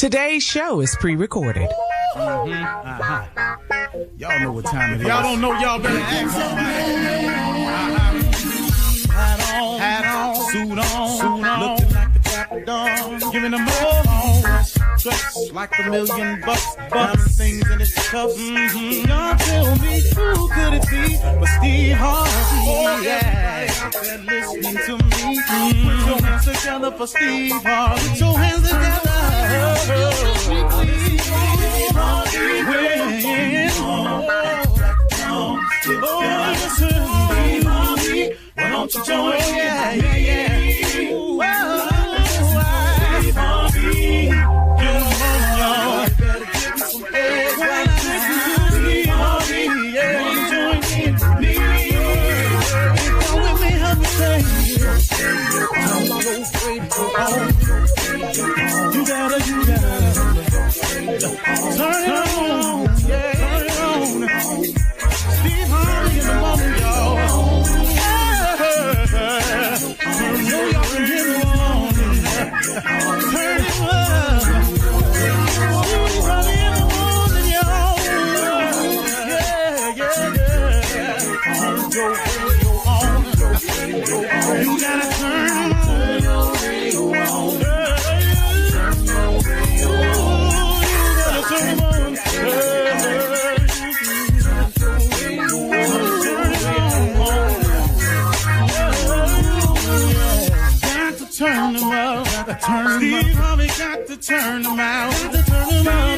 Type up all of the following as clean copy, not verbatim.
Today's show is pre-recorded. Y'all know what time it is. Y'all don't know, y'all better ask somebody. Hat on, suit on, looking like the Capadon, giving them all dressed like $1,000,000, diamond things in his cuffs. Y'all tell me who could it be but Steve Harvey? Oh yeah, they're listening to me. Put your hands together for Steve Harvey. Put your hands together. Steve Harvey, why don't you join? Yeah. You gotta turn it on, turn it on. Steve Harvey in the morning, y'all. Know y'all can hear me on. Turn it up. Steve Harvey in the morning, y'all. Yeah. You gotta turn your radio on. Turn them out. Steve Harvey got to turn them out. Steve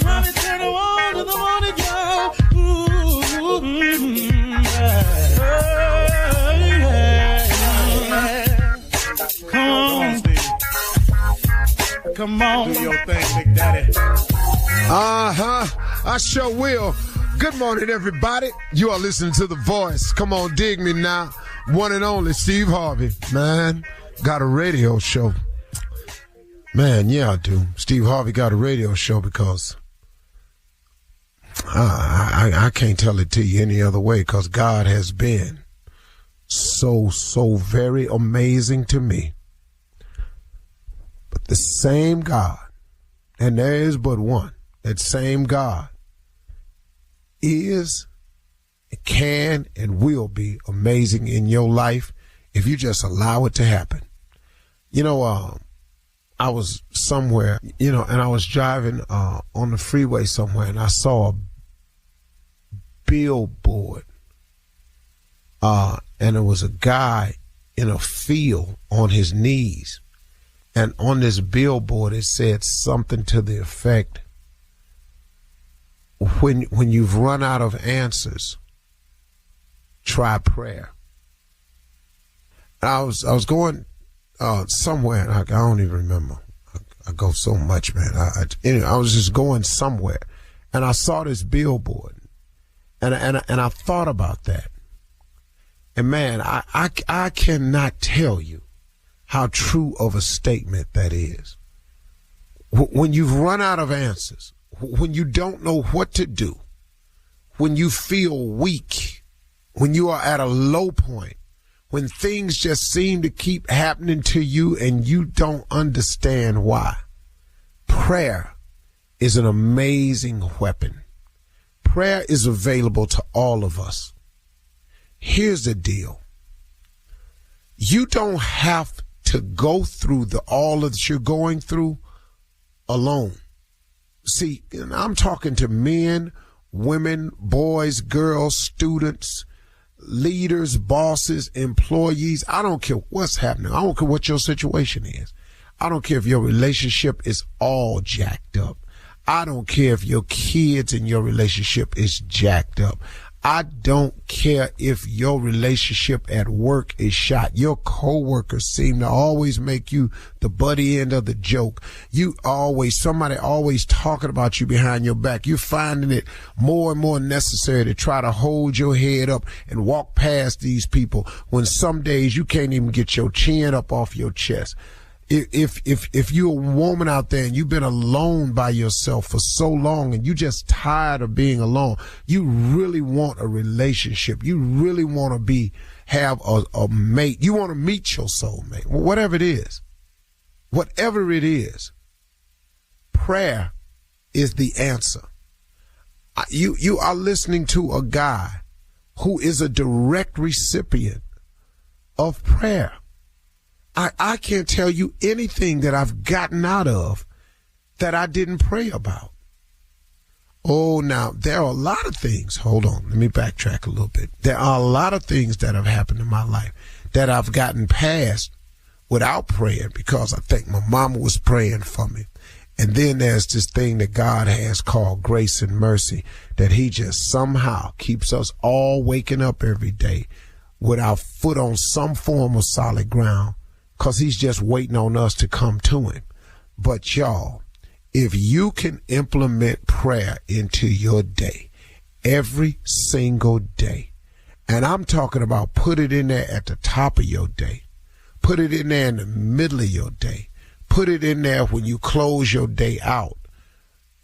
Harvey turn them on to the morning, y'all. Come on. Do your thing, Big Daddy. I sure will. Good morning, everybody. You are listening to The Voice. Come on, dig me now. One and only Steve Harvey. Man, got a radio show. Man, yeah, I do. Steve Harvey got a radio show because I can't tell it to you any other way, because God has been so very amazing to me. But the same God, and there is but one, that same God is, can, and will be amazing in your life if you just allow it to happen. You know, I was somewhere, and I was driving on the freeway somewhere, and I saw a billboard, and it was a guy in a field on his knees, and on this billboard it said something to the effect, when you've run out of answers, try prayer. I was going somewhere, and I don't even remember. I go so much, man. I was just going somewhere, and I saw this billboard, and I thought about that. And man, I cannot tell you how true of a statement that is. When you've run out of answers, when you don't know what to do, when you feel weak, when you are at a low point, when things just seem to keep happening to you and you don't understand why, prayer is an amazing weapon. Prayer is available to all of us. Here's the deal. You don't have to go through all that you're going through alone. See, I'm talking to men, women, boys, girls, students, leaders, bosses, employees. I don't care what's happening. I don't care what your situation is. I don't care if your relationship is all jacked up. I don't care if your kids in your relationship is jacked up. I don't care if your relationship at work is shot. Your coworkers seem to always make you the buddy end of the joke. Somebody always talking about you behind your back. You're finding it more and more necessary to try to hold your head up and walk past these people when some days you can't even get your chin up off your chest. If you're a woman out there and you've been alone by yourself for so long and you just tired of being alone, you really want a relationship. You really want to have a mate. You want to meet your soulmate. Whatever it is, prayer is the answer. You are listening to a guy who is a direct recipient of prayer. I can't tell you anything that I've gotten out of that I didn't pray about. Oh, now, there are a lot of things. Hold on. Let me backtrack a little bit. There are a lot of things that have happened in my life that I've gotten past without praying because I think my mama was praying for me. And then there's this thing that God has called grace and mercy, that he just somehow keeps us all waking up every day with our foot on some form of solid ground because he's just waiting on us to come to him. But y'all, if you can implement prayer into your day, every single day, and I'm talking about put it in there at the top of your day, put it in there in the middle of your day, put it in there when you close your day out,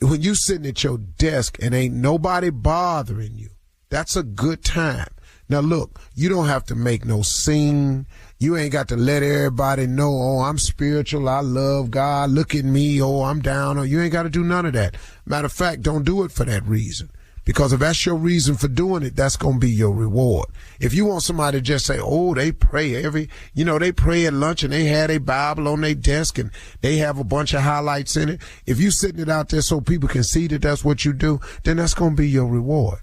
when you sitting at your desk and ain't nobody bothering you, that's a good time. Now look, you don't have to make no scene. You ain't got to let everybody know, oh, I'm spiritual, I love God, look at me, oh, I'm down. Or you ain't got to do none of that. Matter of fact, don't do it for that reason. Because if that's your reason for doing it, that's going to be your reward. If you want somebody to just say, oh, they pray they pray at lunch and they had a Bible on their desk and they have a bunch of highlights in it. If you sitting it out there so people can see that that's what you do, then that's going to be your reward.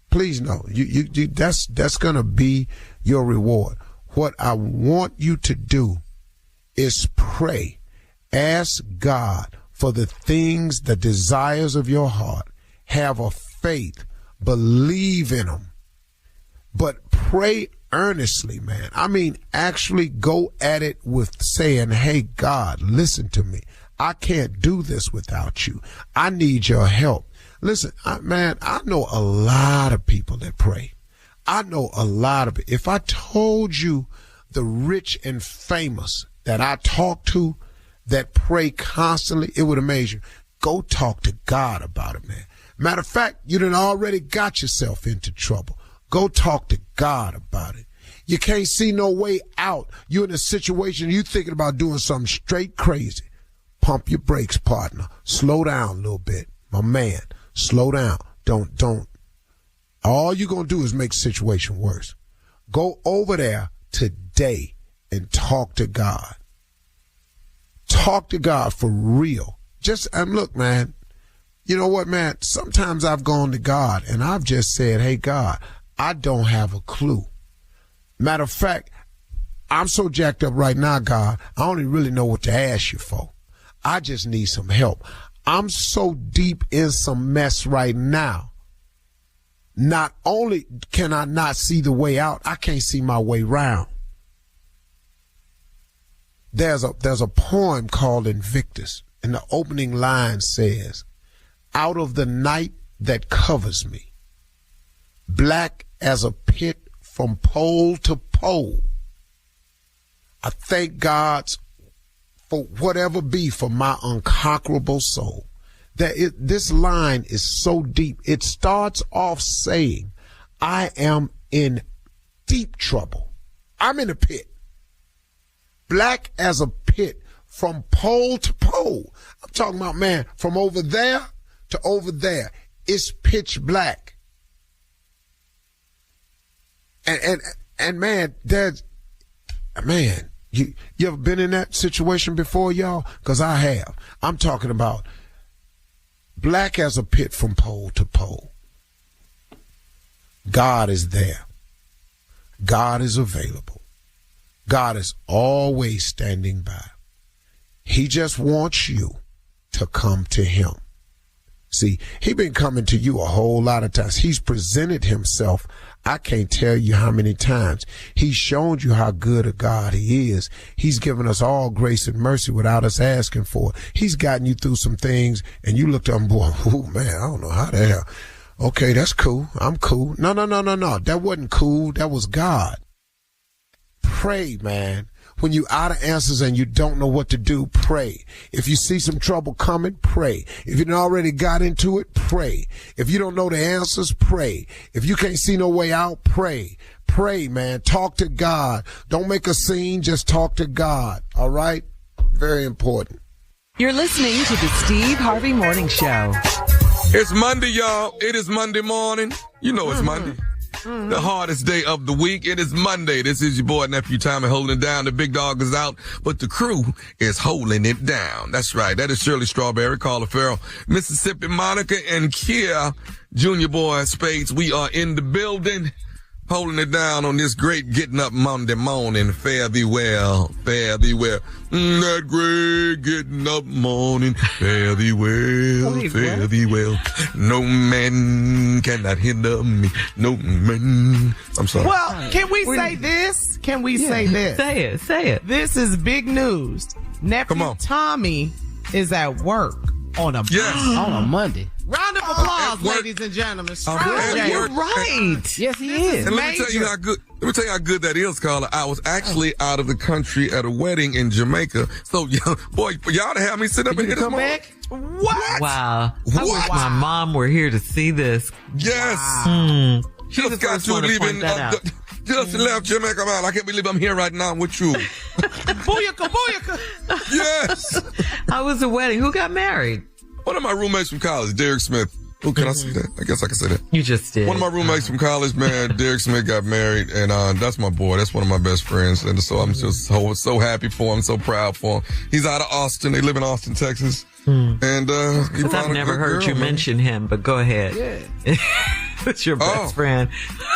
Please know, that's going to be your reward. What I want you to do is pray. Ask God for the things, the desires of your heart. Have a faith. Believe in them. But pray earnestly, man. I mean, actually go at it with saying, hey, God, listen to me. I can't do this without you. I need your help. Listen, I know a lot of people that pray. I know a lot of it. If I told you the rich and famous that I talk to that pray constantly, it would amaze you. Go talk to God about it, man. Matter of fact, you done already got yourself into trouble. Go talk to God about it. You can't see no way out. You're in a situation, you thinking about doing something straight crazy. Pump your brakes, partner. Slow down a little bit. My man, slow down. Don't. All you're going to do is make the situation worse. Go over there today and talk to God. Talk to God for real. Just, look, man, you know what, man? Sometimes I've gone to God and I've just said, hey, God, I don't have a clue. Matter of fact, I'm so jacked up right now, God, I don't even really know what to ask you for. I just need some help. I'm so deep in some mess right now. Not only can I not see the way out, I can't see my way round. There's a poem called Invictus, and the opening line says, out of the night that covers me, black as a pit from pole to pole, I thank God for whatever be for my unconquerable soul. This line is so deep. It starts off saying, I am in deep trouble. I'm in a pit. Black as a pit from pole to pole. I'm talking about, man, from over there to over there. It's pitch black. And man, you ever been in that situation before, y'all? Because I have. I'm talking about black as a pit from pole to pole. God is there. God is available. God is always standing by. He just wants you to come to him. See, he been coming to you a whole lot of times. He's presented himself. I can't tell you how many times. He's shown you how good a God he is. He's given us all grace and mercy without us asking for it. He's gotten you through some things and you looked up and boy, oh man, I don't know how the hell. Okay, that's cool. I'm cool. No. That wasn't cool. That was God. Pray, man. When you out of answers and you don't know what to do, pray. If you see some trouble coming, pray. If you already got into it, pray. If you don't know the answers, pray. If you can't see no way out, pray. Pray, man. Talk to God. Don't make a scene. Just talk to God. All right? Very important. You're listening to the Steve Harvey Morning Show. It's Monday, y'all. It is Monday morning. You know it's Monday. The hardest day of the week. It is Monday. This is your boy, Nephew Tommy, holding it down. The big dog is out, but the crew is holding it down. That's right. That is Shirley Strawberry, Carla Farrell, Mississippi Monica, and Kia, Junior Boy Spades. We are in the building, holding it down on this great getting up Monday morning. Fare thee well, fare thee well. That great getting up morning. Fare thee well, fare thee well. No man cannot hinder me. No man. I'm sorry. Well, can we say this? Can we say this? Say it. This is big news. Nephew Tommy is at work on a Monday. Round of applause, ladies and gentlemen. You're right. Yes, he is. And let me tell you how good. Let me tell you how good that is, Carla. I was actually out of the country at a wedding in Jamaica. So, boy, for y'all to have me sit up and hit this morning. Back? What? Wow. I wish my mom were here to see this. Yes. Wow. Just got to leaving. Just left Jamaica, man. I can't believe I'm here right now with you. Booyaka, booyaka. Yes. How was the wedding? Who got married? One of my roommates from college, Derek Smith. Oh, can I say that? I guess I can say that. You just did. One of my roommates from college, man, Derek Smith got married, and that's my boy. That's one of my best friends, and so I'm just so happy for him, so proud for him. He's out of Austin. They live in Austin, Texas, and I've never heard you mention him, but go ahead. Yeah. It's your best friend.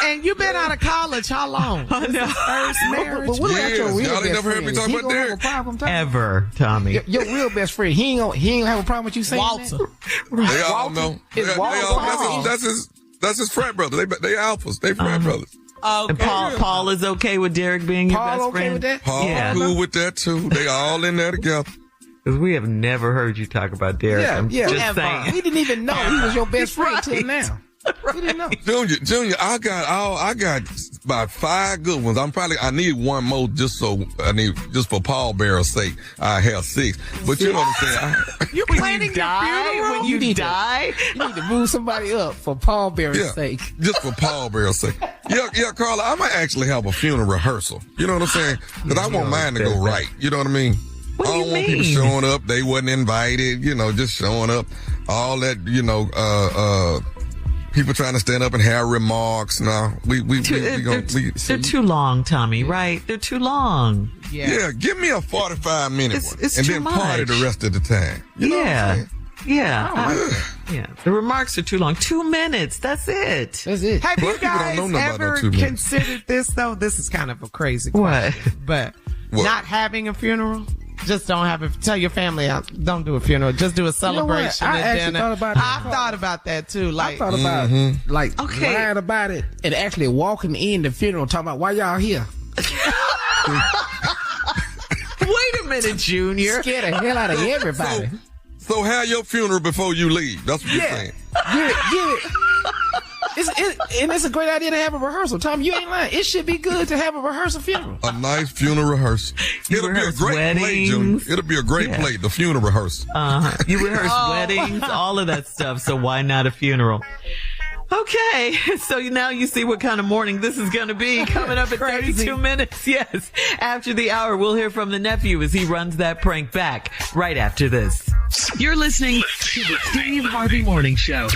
And you've been out of college how long? First marriage? But what about your real y'all ain't best never heard me friend? talk He about gonna have Derek. a problem, Tommy? Ever, Tommy. Your real best friend, he ain't gonna have a problem with you saying Walter. that? They all know. That's his frat brother. They alphas. They frat brothers. Okay. And Paul is okay with Derek being your Paul best okay friend? with that? Paul cool with that too. They all in there together. Because we have never heard you talk about Derek. I'm just saying. We didn't even know he was your best friend till now. We didn't know. Junior, I got about 5 good ones. I need one more just for Paul Bear's sake. I have 6. But you know what I'm saying? You planning your funeral? When you die? You need to move somebody up for Paul Bear's sake. Just for Paul Bear's sake. Yeah, Carla, I might actually have a funeral rehearsal. You know what I'm saying? Because I want mine to go right. You know what I mean? What do I you don't want mean? people showing up. They wasn't invited. Just showing up. All that, people trying to stand up and have remarks. No, they're too long, Tommy, right? They're too long. Yeah, give me a 45-minute one. It's and too then party much. the rest of the time. You know what I'm saying? Yeah. The remarks are too long. 2 minutes. That's it. That's it. Have you Black people don't guys know nothing about ever no 2 minutes. considered this, though? This is kind of a crazy What? question. But What? not having a funeral? Just don't have it. Tell your family, don't do a funeral. Just do a celebration. I and actually dinner. thought about that. I thought about that, too. I thought about Okay. lying about it and actually walking in the funeral talking about why y'all here. Wait a minute, Junior. Scare the hell out of everybody. So have your funeral before you leave. That's what you're saying. Get it. And it's a great idea to have a rehearsal. Tom, you ain't lying. It should be good to have a rehearsal funeral. A nice funeral rehearsal. It'll be a rehearse great play, Junior. weddings. It'll be a great play, the funeral rehearsal. You rehearse weddings, all of that stuff. So why not a funeral? Okay, so now you see what kind of morning this is going to be. Coming up at 32 minutes. Yes. After the hour, we'll hear from the nephew as he runs that prank back right after this. You're listening to the Steve Harvey Morning Show.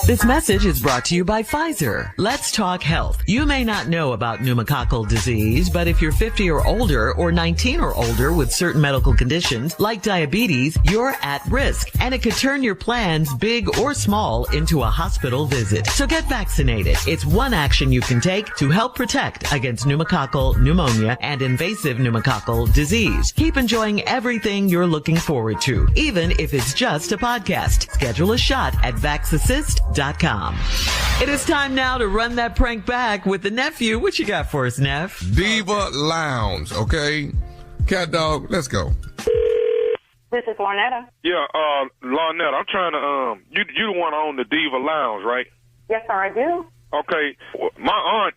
This message is brought to you by Pfizer. Let's talk health. You may not know about pneumococcal disease, but if you're 50 or older or 19 or older with certain medical conditions like diabetes, you're at risk, and it could turn your plans, big or small, into a hospital visit. So get vaccinated. It's one action you can take to help protect against pneumococcal pneumonia and invasive pneumococcal disease. Keep enjoying everything you're looking forward to, even if it's just a podcast. Schedule a shot at vaxassist.com. It is time now to run that prank back with the nephew. What you got for us, Neff? Diva Lounge, okay? Cat Dog, let's go. This is Lornetta. Yeah, Lornetta, I'm trying to, you the one on the Diva Lounge, right? Yes, sir, I do. Okay, my aunt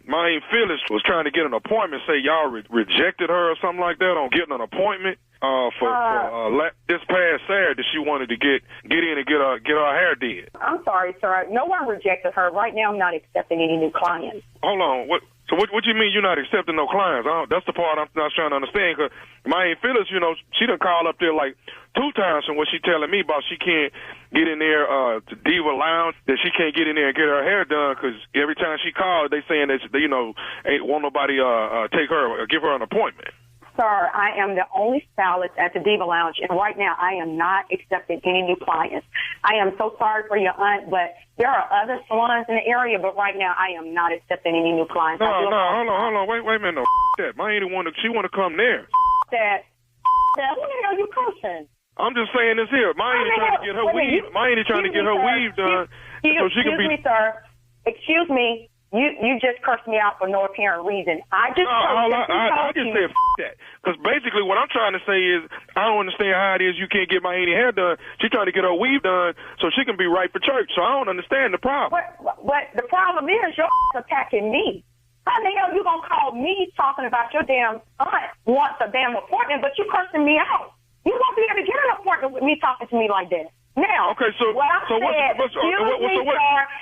my Aunt Phyllis was trying to get an appointment, say y'all rejected her or something like that on getting an appointment, for this past Saturday. She wanted to get in and get her hair did. I'm sorry, sir. No one rejected her. Right now, I'm not accepting any new clients. Hold on, what? So what you mean you're not accepting no clients? That's the part I'm not trying to understand, because my Aunt Phyllis, you know, she done called up there like 2 times from what she telling me about she can't get in there to Diva Lounge, that she can't get in there and get her hair done because every time she calls, they saying that, you know, ain't want nobody take her or give her an appointment. Sir, I am the only stylist at the Diva Lounge, and right now I am not accepting any new clients. I am so sorry for your aunt, but there are other salons in the area, but right now I am not accepting any new clients. No, hold on, wait a minute, no, that. My auntie she want to come there. That, who the hell you cursing? I'm just saying this here. My auntie trying to get her weave. My auntie trying to get her weave done so she can be. Excuse me, sir. Excuse me. You just cursed me out for no apparent reason. I just said that. Because basically what I'm trying to say is I don't understand how it is you can't get my auntie hair done. She's trying to get her weave done so she can be right for church. So I don't understand the problem. But the problem is you're attacking me. How the hell you going to call me talking about your damn aunt wants a damn appointment, but you cursing me out? You won't be able to get an appointment with me talking to me like that. Now, okay,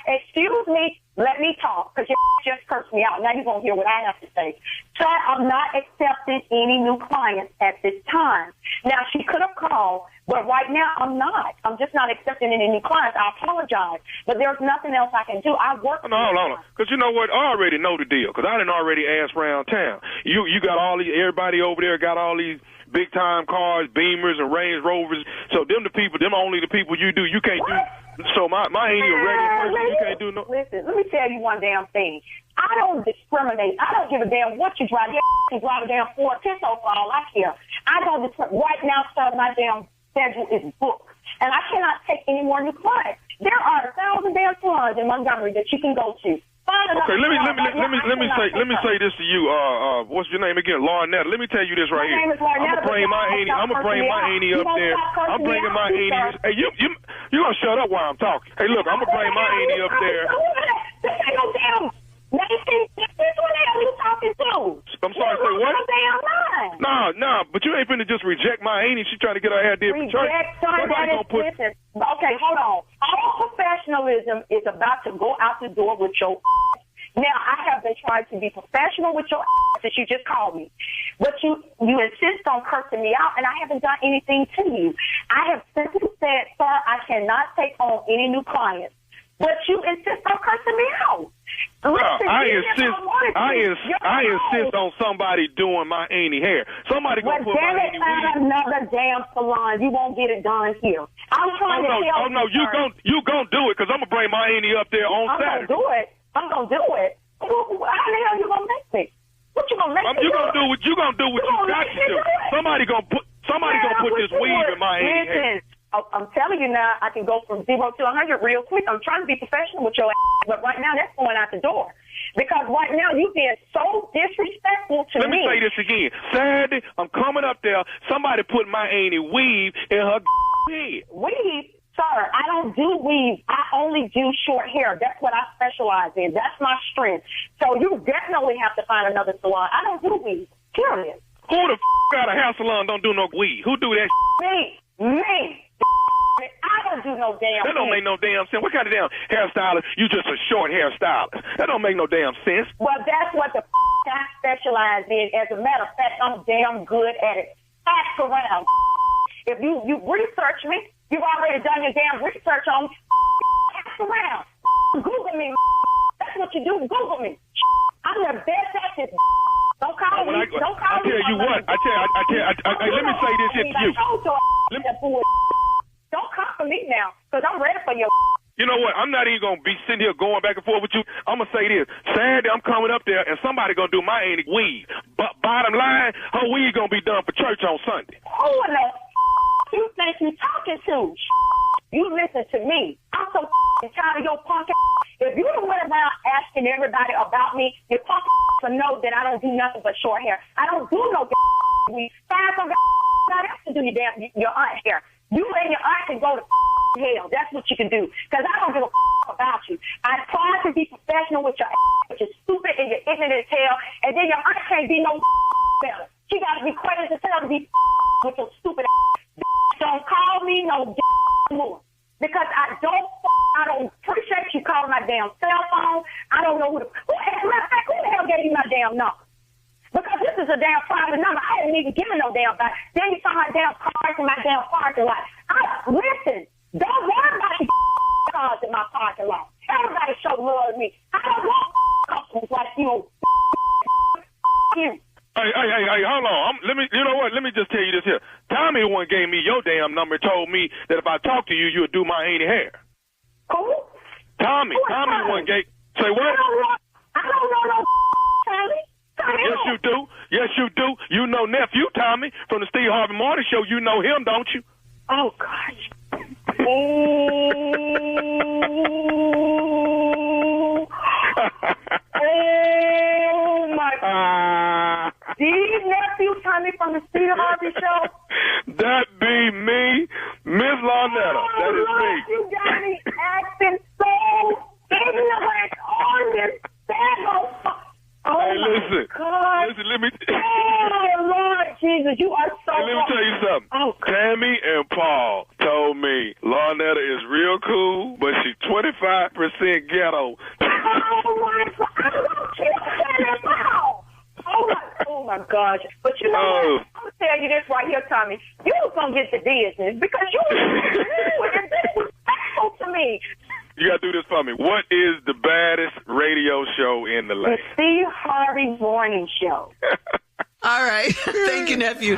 excuse me, let me talk, because you just cursed me out. Now you're going to hear what I have to say. Sir, I'm not accepting any new clients at this time. Now, she could have called, but right now I'm not. I'm just not accepting any new clients. I apologize, but there's nothing else I can do. I work. No, hold on. Because you know what? I already know the deal, because I done already asked around town. You got all these, everybody over there got all these big time cars, Beamers and Range Rovers. So them only the people you do. You can't do. So my ain't a regular person. You can't do no. Listen, let me tell you one damn thing. I don't discriminate. I don't give a damn what you drive. You can drive a damn Ford Pinto for all I care. I don't discriminate. Right now, sir, my damn schedule is booked, and I cannot take any more new clients. There are 1,000 damn salons in Montgomery that you can go to. Okay, let me say this to you. What's your name again? Larnetta. Let me tell you this right here. I'm gonna bring my auntie up there. I'm bringing my auntie. Hey, you gonna shut up while I'm talking? Hey, look, I'm gonna bring my auntie up there. I'm sorry, say what? No, but you ain't finna just reject my auntie. She trying to get her hair did for church. Okay, hold on. All professionalism is about to go out the door with your. Now, I have been trying to be professional with your since you just called me. But you insist on cursing me out, and I haven't done anything to you. I have simply said, sir, I cannot take on any new clients. But you insist on cursing me out. Listen, I insist on somebody doing my auntie hair. Somebody gonna put my auntie at another damn salon. You won't get it done here. I'm trying to tell you. Oh no, you gonna do it because I'm gonna bring my auntie up there on Saturday. I'm gonna do it. How the hell you gonna make me? What you gonna make me? You gonna do what you got to do. Somebody gonna put this weave in my auntie hair. I'm telling you now, I can go from 0 to 100 real quick. I'm trying to be professional with your ass, but right now that's going out the door. Because right now you being so disrespectful to me. Let me say this again. Saturday, I'm coming up there. Somebody put my auntie weave in her head. Weave? Sir, I don't do weave. I only do short hair. That's what I specialize in. That's my strength. So you definitely have to find another salon. I don't do weave. Period. Who the got a hair salon don't do no weave? Who do that? Me. I don't do no damn That don't make no damn sense. What kind of damn hairstylist? You just a short hairstylist. That don't make no damn sense. Well, that's what the I specialize in. As a matter of fact, I'm damn good at it. Ask around. If you research me, you've already done your damn research on me. Ask around. Google me. That's what you do. Google me. I'm the best at this. Don't call me. Don't call me. I tell you what. Let me say this here to you. Don't come for me now, because I'm ready for your. You know what? I'm not even going to be sitting here going back and forth with you. I'm going to say this. Saturday, I'm coming up there, and somebody going to do my auntie weave. But bottom line, her weave going to be done for church on Sunday. Who in the you think you talking to? You listen to me. I'm so tired of your punk If you don't went around asking everybody about me, your punk to know that I don't do nothing but short hair. I don't do no weave. Find some not else to do your aunt hair. You and your aunt can go to hell. That's what you can do. Because I don't give a about you. I try to be professional with your which is stupid and you're ignorant as hell. And then your aunt can't be no better. She got to be crazy as hell to be with your stupid Don't call me no more. Because I don't appreciate you calling my damn cell phone. I don't know who the hell gave you my damn number. Because this is a damn private number. I didn't even give it no damn back. Then you saw my damn cars in my damn parking lot. Listen, don't worry about the cars in my parking lot. Everybody show love to me. I don't want customers like you. Hey, hold on. You know what? Let me just tell you this here. Tommy one gave me your damn number and told me that if I talk to you, you would do my ain't hair. Who? Tommy one gave. Say what? I don't know no Tommy. Yes, you do. Yes, you do. You know Nephew Tommy from the Steve Harvey Morning Show. You know him, don't you? Oh, gosh. Oh, my God. These Nephew Tommy from the Steve Harvey Show? That be me, Miss Lornetta. That is me. You got me acting so ignorant on this battle. Oh, hey, listen. God. Listen, let me. Oh, Lord Jesus, you are so. Hey, let me tell you something. Oh, Tammy and Paul told me Lornetta is real cool, but she's 25% ghetto. Oh, my God. I don't care about Oh, my gosh. But you know what? I'm going to tell you this right here, Tommy. You was going to get the business because you were disrespectful to me. You got to do this for me. What is the baddest radio show in the land? The Steve Harvey Morning Show. All right. Thank you, nephew.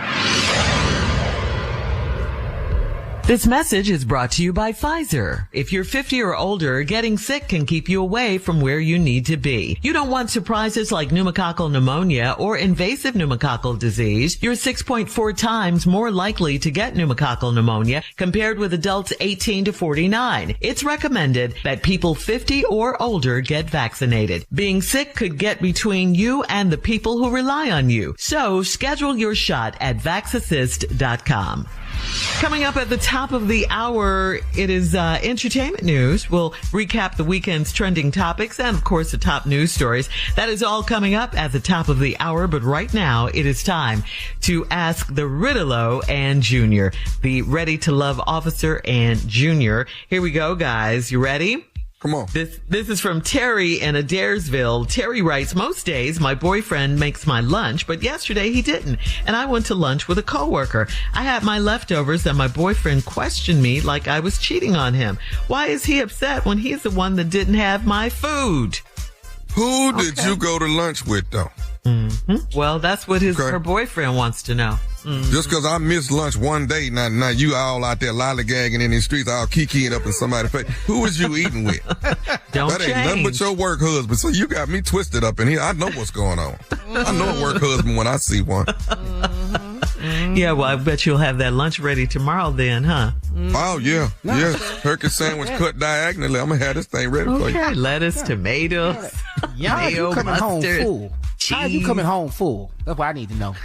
This message is brought to you by Pfizer. If you're 50 or older, getting sick can keep you away from where you need to be. You don't want surprises like pneumococcal pneumonia or invasive pneumococcal disease. You're 6.4 times more likely to get pneumococcal pneumonia compared with adults 18 to 49. It's recommended that people 50 or older get vaccinated. Being sick could get between you and the people who rely on you. So schedule your shot at vaxassist.com. Coming up at the top of the hour, it is entertainment news. We'll recap the weekend's trending topics and, of course, the top news stories. That is all coming up at the top of the hour. But right now, it is time to ask the Riddle-O and Junior, the Ready to Love officer and Junior. Here we go, guys. You ready? Come on. This is from Terry in Adairsville. Terry writes, most days my boyfriend makes my lunch, but yesterday he didn't. And I went to lunch with a coworker. I had my leftovers and my boyfriend questioned me like I was cheating on him. Why is he upset when he's the one that didn't have my food? Who did you go to lunch with, though? Mm-hmm. Well, that's what her boyfriend wants to know. Mm-hmm. Just because I missed lunch one day, now you all out there lollygagging in these streets, all kikiing up in somebody's face. Who was you eating with? That ain't nothing but your work husband. So you got me twisted up in here. I know what's going on. I know a work husband when I see one. Mm-hmm. Yeah, well, I bet you'll have that lunch ready tomorrow then, huh? Mm-hmm. Oh, yeah. Yes. Turkey sandwich cut diagonally. I'm going to have this thing ready for you. Lettuce, tomatoes, mayo, coming mustard, home full. cheese. How you coming home full? That's what I need to know.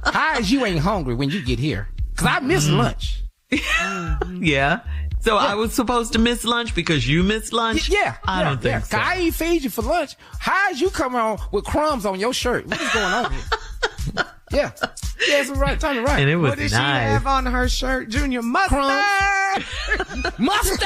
How is you ain't hungry when you get here? Because I miss lunch. Yeah. So I was supposed to miss lunch because you missed lunch? Yeah. I don't think so. I ain't feed you for lunch. How is you coming home with crumbs on your shirt? What is going on here? Yeah, it's the right time to write. And it was what did nice. she have on her shirt, Junior? Mustard! Mustard!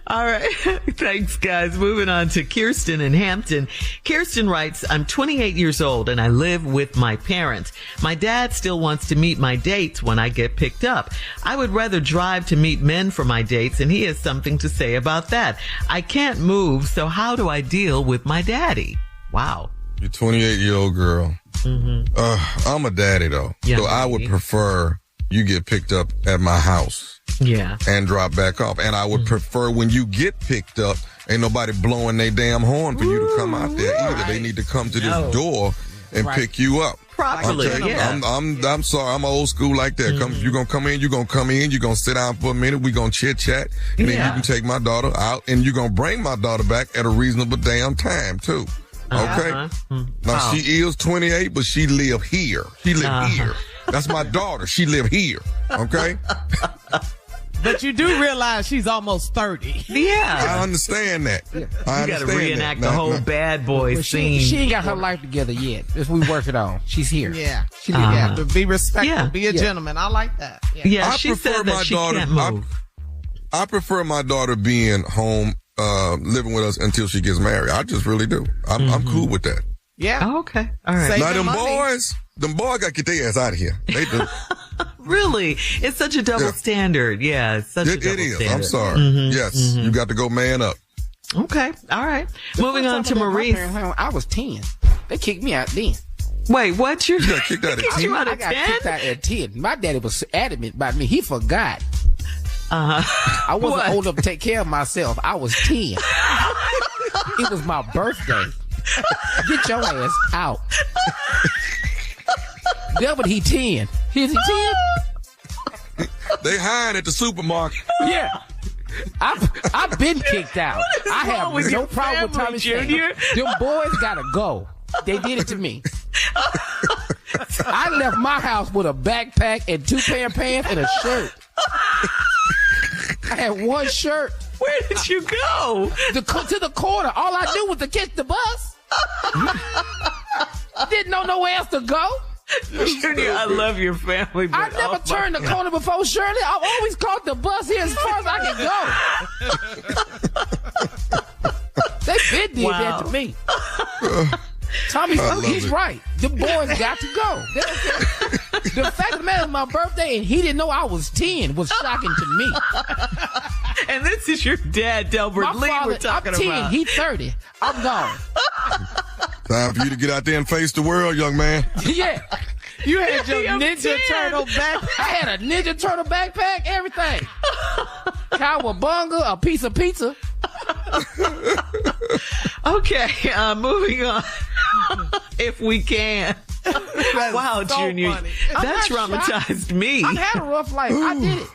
All right. Thanks, guys. Moving on to Kirsten in Hampton. Kirsten writes, I'm 28 years old and I live with my parents. My dad still wants to meet my dates when I get picked up. I would rather drive to meet men for my dates, and he has something to say about that. I can't move, so how do I deal with my daddy? Wow. You're a 28-year-old girl. Mm-hmm. I'm a daddy, though. Yeah, so I would prefer you get picked up at my house. Yeah. And drop back off. And I would prefer when you get picked up, ain't nobody blowing their damn horn for you to come out there either. They need to come to this door and pick you up. Properly, yeah. I'm sorry. I'm old school like that. If you're going to come in, you're going to come in. You're going to sit down for a minute. We're going to chit-chat. And then you can take my daughter out. And you're going to bring my daughter back at a reasonable damn time, too. Okay? Now, she is 28, but she live here. She live here. That's my daughter. She live here. Okay? But you do realize she's almost 30. Yeah. I understand that. You got to reenact the whole bad boy scene. She ain't got her life together yet. If we work it on, she's here. Yeah. She have to be respectful, be a gentleman. I like that. Yeah, she said that she can't move. I prefer my daughter being home living with us until she gets married. I just really do. I'm cool with that. Yeah. Oh, okay. All right. Now, them boys got to get their ass out of here. They do. Really? It's such a double standard. Yeah, it's such a double standard. It is. I'm sorry. Yes, you got to go man up. Okay. All right. Moving on to Maurice. I was 10. They kicked me out then. Wait, what? You got kicked out at 10? I got kicked out at 10. My daddy was adamant about me. He forgot. I wasn't old enough to take care of myself. I was 10. It was my birthday. Get your ass out. That but he 10. Is he 10? They hiring at the supermarket. Yeah. I've been kicked out. I have no problem with Tommy Jr. Them boys gotta go. They did it to me. I left my house with a backpack and 2 pair of pants and a shirt. I had one shirt. Where did you go? To the corner. All I knew was to catch the bus. Didn't know nowhere else to go. Junior, I love your family. I never turned the corner before Shirley. I've always caught the bus here as far as I can go. They been did that to me. Tommy, he's right. The boys got to go. The fact of the matter is my birthday and he didn't know I was 10 was shocking to me. And this is your dad, Delbert Lee, we're talking I'm 10, about. He's 30. I'm gone. Time for you to get out there and face the world, young man. Yeah. You had your Ninja Turtle backpack. I had a Ninja Turtle backpack, everything. Cowabunga, a piece of pizza. Okay, moving on. If we can. Wow, so Junior. funny. That traumatized me. I had a rough life. I did it.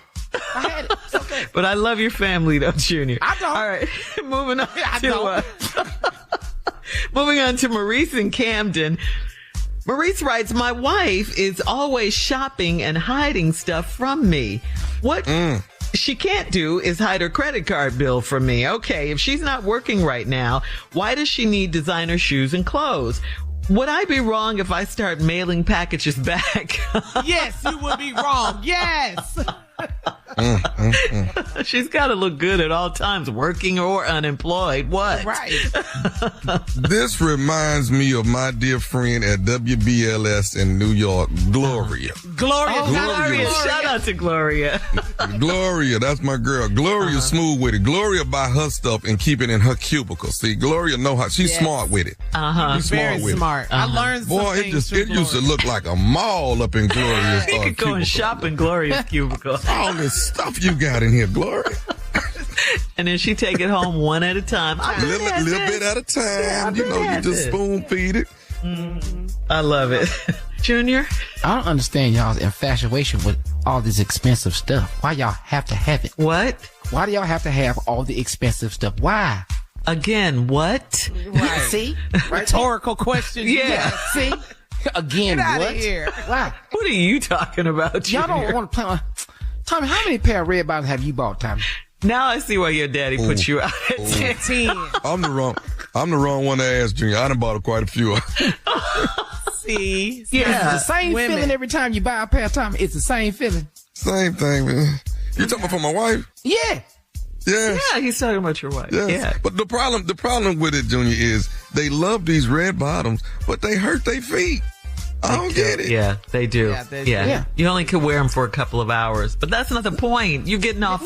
I had it. It's okay. But I love your family, though, Junior. I don't. All right, moving on moving on to Maurice in Camden. Maurice writes, my wife is always shopping and hiding stuff from me. What she can't do is hide her credit card bill from me. Okay, if she's not working right now, why does she need designer shoes and clothes? Would I be wrong if I start mailing packages back? Yes, you would be wrong. Yes. She's got to look good at all times, working or unemployed. What? Right. This reminds me of my dear friend at WBLS in New York, Gloria. Gloria. Shout out to Gloria. Gloria, that's my girl. Gloria's smooth with it. Gloria buy her stuff and keep it in her cubicle. See, Gloria know how she's smart with it. She's Very smart with smart. it. I learned some Boy, things it used to look like a mall up in Gloria's You could go and shop in Gloria's cubicle. All this stuff you got in here, Gloria. And then she take it home one at a time. Little bit at a time. You just spoon feed it. I love it. Junior? I don't understand y'all's infatuation with all this expensive stuff. Why y'all have to have it? What? Why do y'all have to have all the expensive stuff? Why? Again, what? Right. See? Rhetorical question. Yeah. See? Again, Get what? outta here. Why? What are you talking about, Junior? Y'all don't want to play on... Tommy, how many pair of red bottoms have you bought, Tommy? Now I see why your daddy put you out at 10. I'm the wrong one to ask, Junior. I done bought quite a few. See? Yeah. It's the same feeling every time you buy a pair, Tommy. It's the same feeling. Same thing, man. You talking about for my wife? Yeah. Yeah. Yeah, he's talking about your wife. Yes. Yeah. But the problem with it, Junior, is they love these red bottoms, but they hurt their feet. I don't get it. Yeah, they do. Yeah, they do. Yeah. You only could wear them for a couple of hours, but that's not the point. You're getting off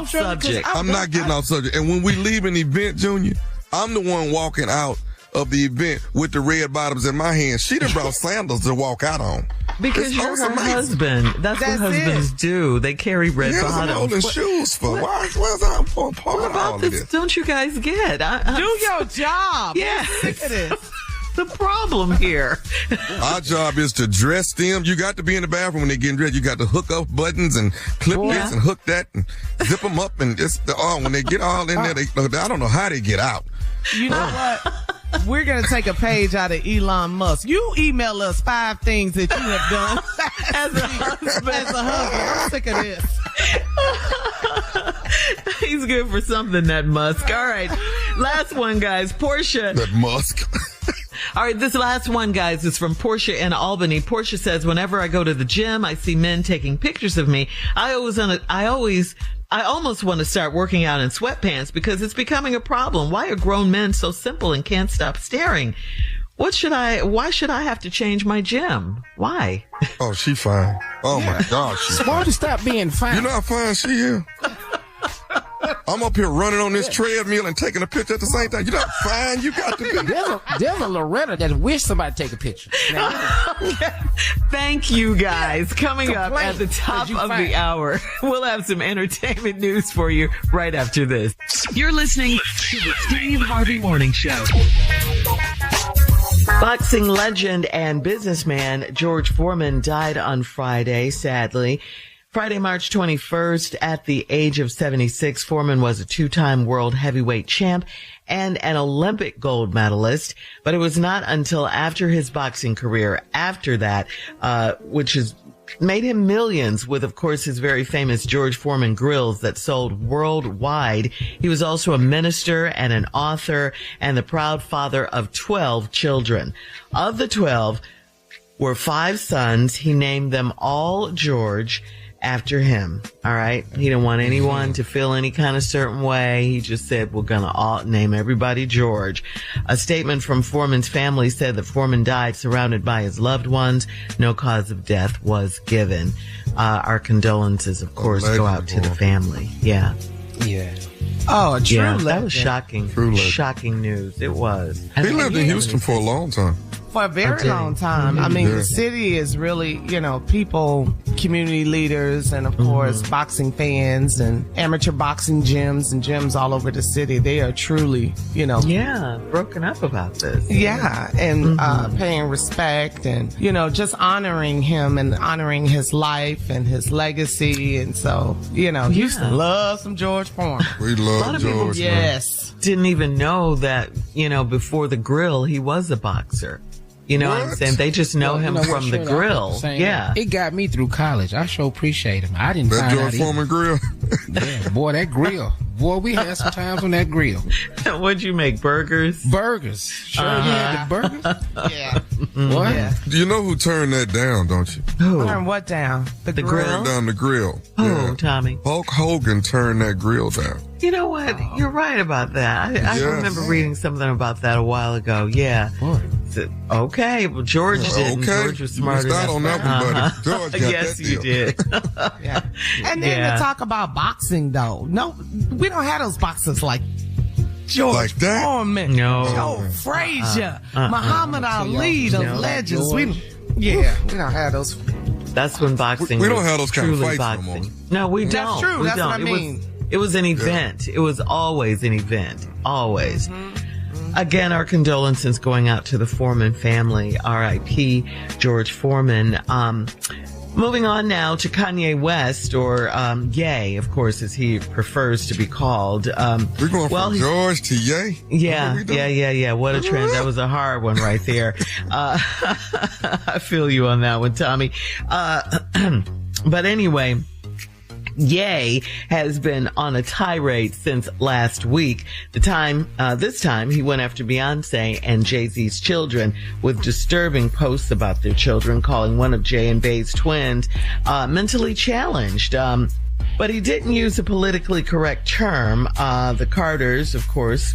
subject. I'm not getting off subject. And when we leave an event, Junior, I'm the one walking out of the event with the red bottoms in my hand. She done brought sandals to walk out on. Because you're her husband. That's what husbands do. They carry red bottoms. Holding shoes for. Why's that for part What of all about of this? this? Don't you guys get? Do your job. Yeah. I'm sick of this. The problem here. Our job is to dress them. You got to be in the bathroom when they're getting dressed. You got to hook up buttons and clip this and hook that and zip them up. And when they get all in there, I don't know how they get out. You know what? We're going to take a page out of Elon Musk. You email us 5 things that you have done as a husband. I'm sick of this. He's good for something, that Musk. All right. Last one, guys. Portia. That Musk. All right, this last one, guys, is from Portia in Albany. Portia says, whenever I go to the gym, I see men taking pictures of me. I always I almost want to start working out in sweatpants because it's becoming a problem. Why are grown men so simple and can't stop staring? Why should I have to change my gym? Why? Oh, she fine. Oh my gosh. She's Why fine. would you stop being fine? You know how fine she is? I'm up here running on this treadmill and taking a picture at the same time. You know how fine you got to be? There's a Loretta that wish somebody take a picture. Now, Thank you, guys. Coming up at the top of the hour, we'll have some entertainment news for you right after this. You're listening to the Steve Harvey Morning Show. Boxing legend and businessman George Foreman died on Friday, sadly. Friday, March 21st, at the age of 76, Foreman was a two-time world heavyweight champ and an Olympic gold medalist. But it was not until after his boxing career, after that, which has made him millions with, of course, his very famous George Foreman grills that sold worldwide. He was also a minister and an author and the proud father of 12 children. Of the 12 were 5 sons. He named them all George after him. All right. He didn't want anyone to feel any kind of certain way. He just said, we're going to all name everybody George. A statement from Foreman's family said that Foreman died surrounded by his loved ones. No cause of death was given. Our condolences, of course, go out to the family. Yeah. yeah. Oh, a true legend. That was shocking. True legend. Shocking news. It was. He lived in Houston for a long time. For a very long time. I mean, the city is really, people, community leaders, and of course, boxing fans and amateur boxing gyms and gyms all over the city. They are truly, Yeah, broken up about this. Yeah, and paying respect and, just honoring him and honoring his life and his legacy. And so, Houston loves some George Foreman. We love George. Yes. Didn't even know that, before the grill, he was a boxer. You know what I'm saying? They just know him from the grill. Yeah. It got me through college. I sure appreciate him. I didn't That find George out Foreman grill. Yeah, boy, that grill. Boy, we had some times on that grill. What'd you make? Burgers? Burgers. Sure, you had the burgers. Yeah. What? Yeah. You know who turned that down, don't you? Who? Turn what down? The grill? Turned down the grill. Who, Tommy? Hulk Hogan turned that grill down. You know what? You're right about that. I remember reading something about that a while ago. Yeah. Okay. Well, George didn't. Okay. George was smarter. You missed out on that one, buddy. George got yes, that you deal. did. Yeah. And then to talk about boxing, though. No, we don't have those boxers like George Like that? Foreman, No. Joe Frazier, Muhammad Ali, the legends. We don't have those. That's when boxing. We don't was have those kind of truly fights no boxing. more. No, we That's don't. true. We That's don't. what I mean. It was an event. It was always an event. Always. Again, our condolences going out to the Foreman family. R.I.P. George Foreman. Moving on now to Kanye West, or Ye, of course, as he prefers to be called. We're going from George to Ye? Yeah. What a trend. That was a hard one right there. I feel you on that one, Tommy. But anyway, Ye has been on a tirade since last week. This time he went after Beyoncé and Jay-Z's children with disturbing posts about their children, calling one of Jay and Bey's twins mentally challenged. But he didn't use a politically correct term. The Carters, of course,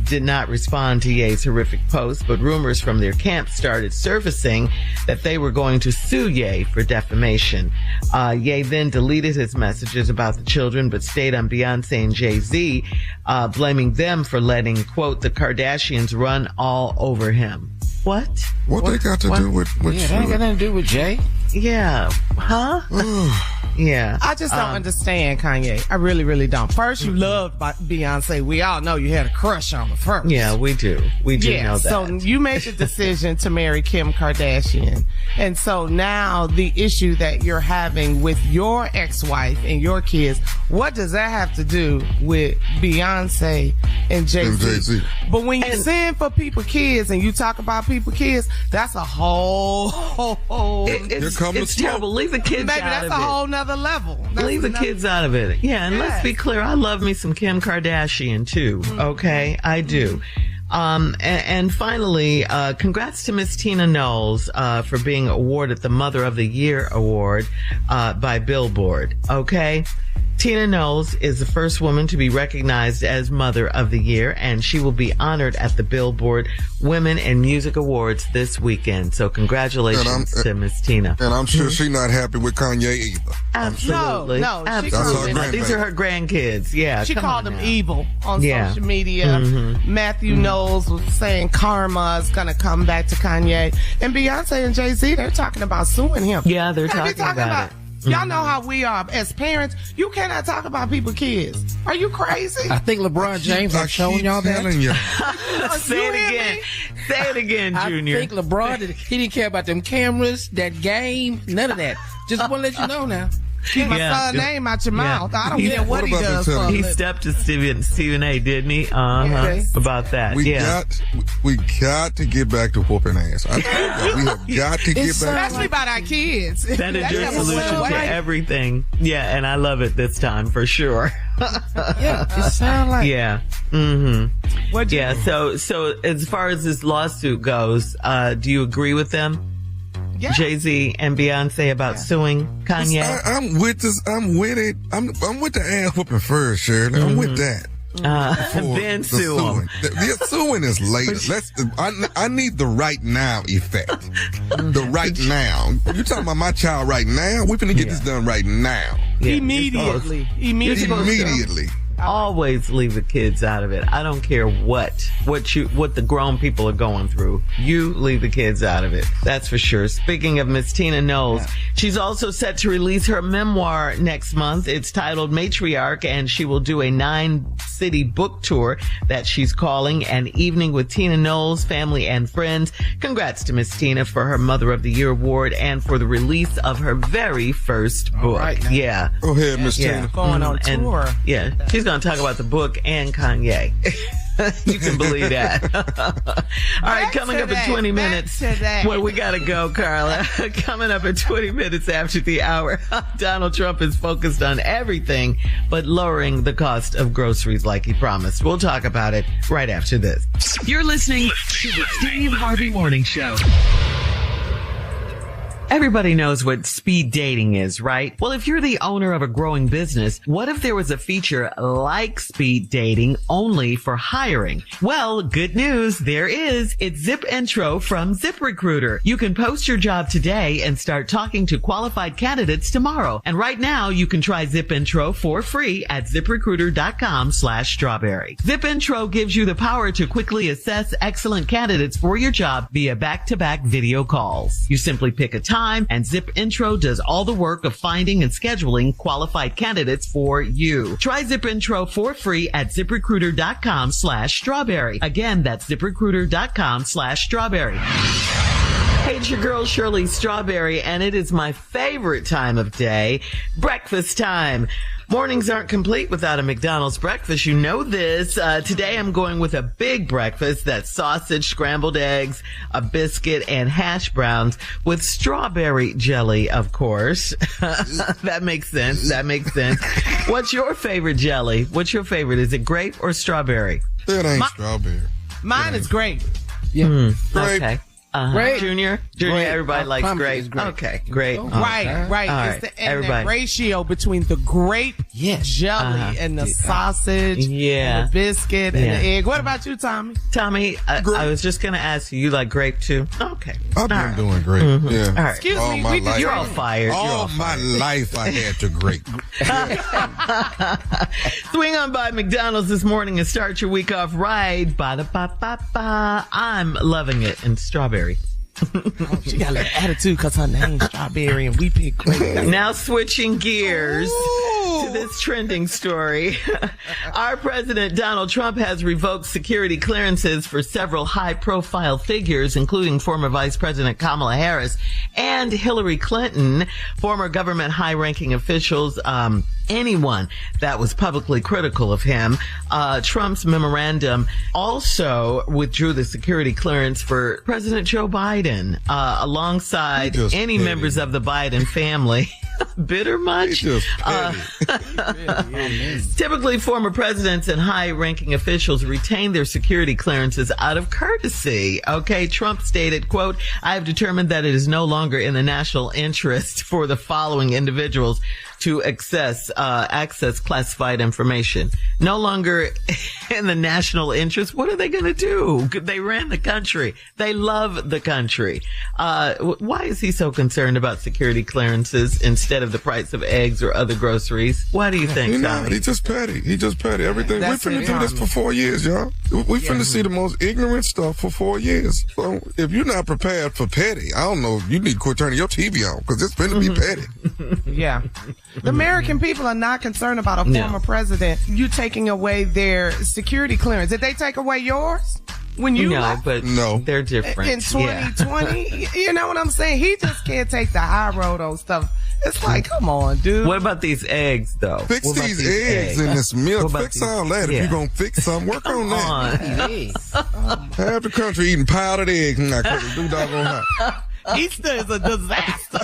did not respond to Ye's horrific post, but rumors from their camp started surfacing that they were going to sue Ye for defamation. Ye then deleted his messages about the children, but stayed on Beyonce and Jay-Z, blaming them for letting, quote, the Kardashians run all over him. What they got to do with that ain't got nothing to do with Jay. Yeah. Huh? Yeah. I just don't understand Kanye. I really, really don't. First, you loved Beyonce. We all know you had a crush on her first. Yeah, we do. We do know that. So you made the decision to marry Kim Kardashian. And so now the issue that you're having with your ex-wife and your kids, what does that have to do with Beyonce and Jay-Z? But when you send for people kids and you talk about people kids, that's a whole it's terrible. Leave the kids out of it. That's a whole nother level. Leave the kids out of it. Yeah, and let's be clear. I love me some Kim Kardashian too. Okay, I do. And finally, congrats to Miss Tina Knowles for being awarded the Mother of the Year award by Billboard. Okay. Tina Knowles is the first woman to be recognized as Mother of the Year, and she will be honored at the Billboard Women in Music Awards this weekend. So congratulations to Miss Tina. And I'm sure she's not happy with Kanye either. Absolutely. No, absolutely. These are her grandkids. Yeah. She called them evil on Yeah. social media. Matthew Knowles was saying karma is going to come back to Kanye. And Beyonce and Jay-Z, they're talking about suing him. Yeah, they're talking about it. Y'all know how we are as parents. You cannot talk about people's kids. Are you crazy? I think LeBron James has shown y'all that. Say it again. Say it again, Junior. I think LeBron, he didn't care about them cameras, that game, none of that. Just want to let you know now. Keep my son's name out your mouth. I don't care what he does. He stepped to Stephen A, didn't he? About that. We got to get back to whooping ass. I told you, we have got to get back. Especially about our kids. That is your solution to everything. Yeah, and I love it this time for sure. Yeah, it sounds like. Yeah. So as far as this lawsuit goes, do you agree with them? Yeah. Jay-Z and Beyonce about suing Kanye? I'm with this. I'm with it. I'm with the ass whooping first, Shirley. I'm with that. Then sue them. The suing is later. I need the right now effect. The right now. You talking about my child right now? We're finna get this done right now. Yeah. Immediately. Always leave the kids out of it. I don't care what the grown people are going through. You leave the kids out of it. That's for sure. Speaking of Miss Tina Knowles, she's also set to release her memoir next month. It's titled Matriarch, and she will do a 9-city book tour that she's calling An Evening with Tina Knowles, Family and Friends. Congrats to Miss Tina for her Mother of the Year award and for the release of her very first book. Yeah. Go ahead, Miss Tina. Going on tour. She's going to talk about the book and Kanye. You can believe that. All right, coming up in 20 minutes. Well, we got to go, Carla. Coming up in 20 minutes after the hour, Donald Trump is focused on everything but lowering the cost of groceries like he promised. We'll talk about it right after this. You're listening to the Steve Harvey Morning Show. Everybody knows what speed dating is, right? Well, if you're the owner of a growing business, what if there was a feature like speed dating only for hiring? Well, good news, there is. It's Zip Intro from ZipRecruiter. You can post your job today and start talking to qualified candidates tomorrow. And right now, you can try Zip Intro for free at ZipRecruiter.com/strawberry. Zip Intro gives you the power to quickly assess excellent candidates for your job via back-to-back video calls. You simply pick a time, and Zip Intro does all the work of finding and scheduling qualified candidates for you. Try Zip Intro for free at ZipRecruiter.com/strawberry. Again, that's ZipRecruiter.com/strawberry. Hey, it's your girl Shirley Strawberry, and it is my favorite time of day, breakfast time. Mornings aren't complete without a McDonald's breakfast. You know this. Today I'm going with a big breakfast. That's sausage, scrambled eggs, a biscuit, and hash browns with strawberry jelly, of course. That makes sense. What's your favorite jelly? What's your favorite? Is it grape or strawberry? It ain't strawberry. Mine is grape. Yeah. Grape. Great. Junior, Great. everybody likes grape. Great. Okay, great. Right. All right, It's the everybody. ratio between the grape jelly and the sausage and the biscuit and the egg. What about you, Tommy? Tommy, I was just going to ask you like grape too? Okay. I've been doing great. Yeah. All right. Excuse All me, my life. You're all fired. All my life I had to grape. Swing on by McDonald's this morning and start your week off right. Ba-da-ba-ba-ba. I'm loving it. And strawberry. She got a little attitude because her name's Strawberry and we pick grape. Now switching gears to this trending story. Our president, Donald Trump, has revoked security clearances for several high-profile figures, including former Vice President Kamala Harris and Hillary Clinton, former government high-ranking officials, anyone that was publicly critical of him. Trump's memorandum also withdrew the security clearance for President Joe Biden, alongside any members of the Biden family. Bitter much? Typically, former presidents and high-ranking officials retain their security clearances out of courtesy. Okay, Trump stated, quote, "I have determined that it is no longer in the national interest for the following individuals to access classified information. No longer in the national interest. What are they going to do? They ran the country. They love the country. Why is he so concerned about security clearances instead of the price of eggs or other groceries? Why do you think, Tommy? He just petty. Everything. We finna do this for 4 years, y'all. We finna see the most ignorant stuff for 4 years. So if you're not prepared for petty, I don't know. You need to quit turning your TV on because it's finna be petty. Yeah. The American people are not concerned about a former president. You taking away their security clearance. Did they take away yours when you left? But they're different. In 2020, you know what I'm saying? He just can't take the high road on stuff. It's like, come on, dude. What about these eggs, though? Fix these eggs in this milk. Fix all that. If you're going to fix something, work on that. Half the country eating powdered eggs. Do doggone hot. Easter is a disaster.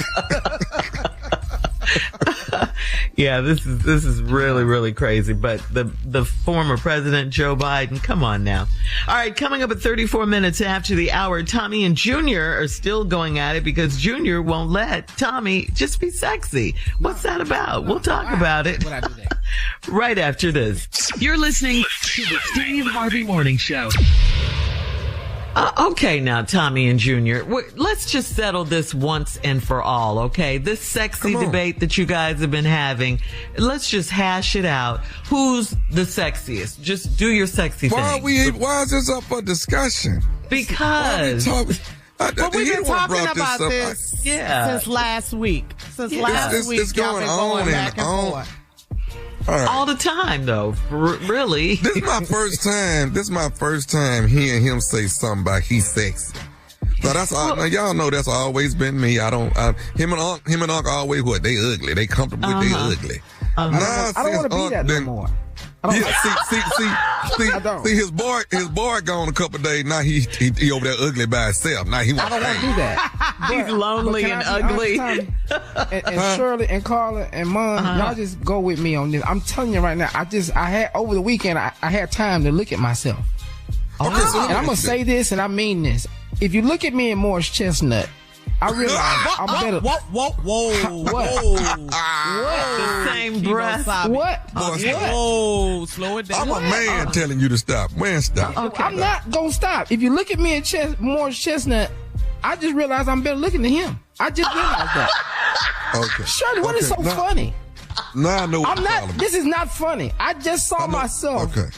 Yeah, this is really, really crazy. But the former president, Joe Biden, come on now. All right, coming up at 34 minutes after the hour, Tommy and Junior are still going at it because Junior won't let Tommy just be sexy. What's that about? We'll talk about it right after this. You're listening to the Steve Harvey Morning Show. Okay, now, Tommy and Junior, let's just settle this once and for all, okay? This sexy debate that you guys have been having, let's just hash it out. Who's the sexiest? Just do your sexy thing. Why is this up for discussion? Because... But we've been talking about this since last week. It's going on back and forth. All the time, though. Really. This is my first time hearing him say something about he's sexy. So that's all. Now, y'all know that's always been me. Him and Unc always what? They ugly. They comfortable with they ugly. I don't want to be that no more. See, his boy gone a couple of days. Now he over there ugly by himself. Now he wants I don't want to do that. He's lonely and ugly. And Shirley and Carla and Mom, y'all just go with me on this. I'm telling you right now. I had over the weekend. I had time to look at myself. Okay, so and I'm gonna say this, and I mean this. If you look at me in Morris Chestnut, I realize I'm better. Whoa. The same breath. What? Whoa, slow it down. I'm a man telling you to stop. Man, stop. Okay. I'm not gonna stop. If you look at me in Morris Chestnut, I just realized I'm better looking than him. I just realized that. Okay. Shirley, what is so funny? Now I know what I'm not. This is not funny. I just saw myself. Okay.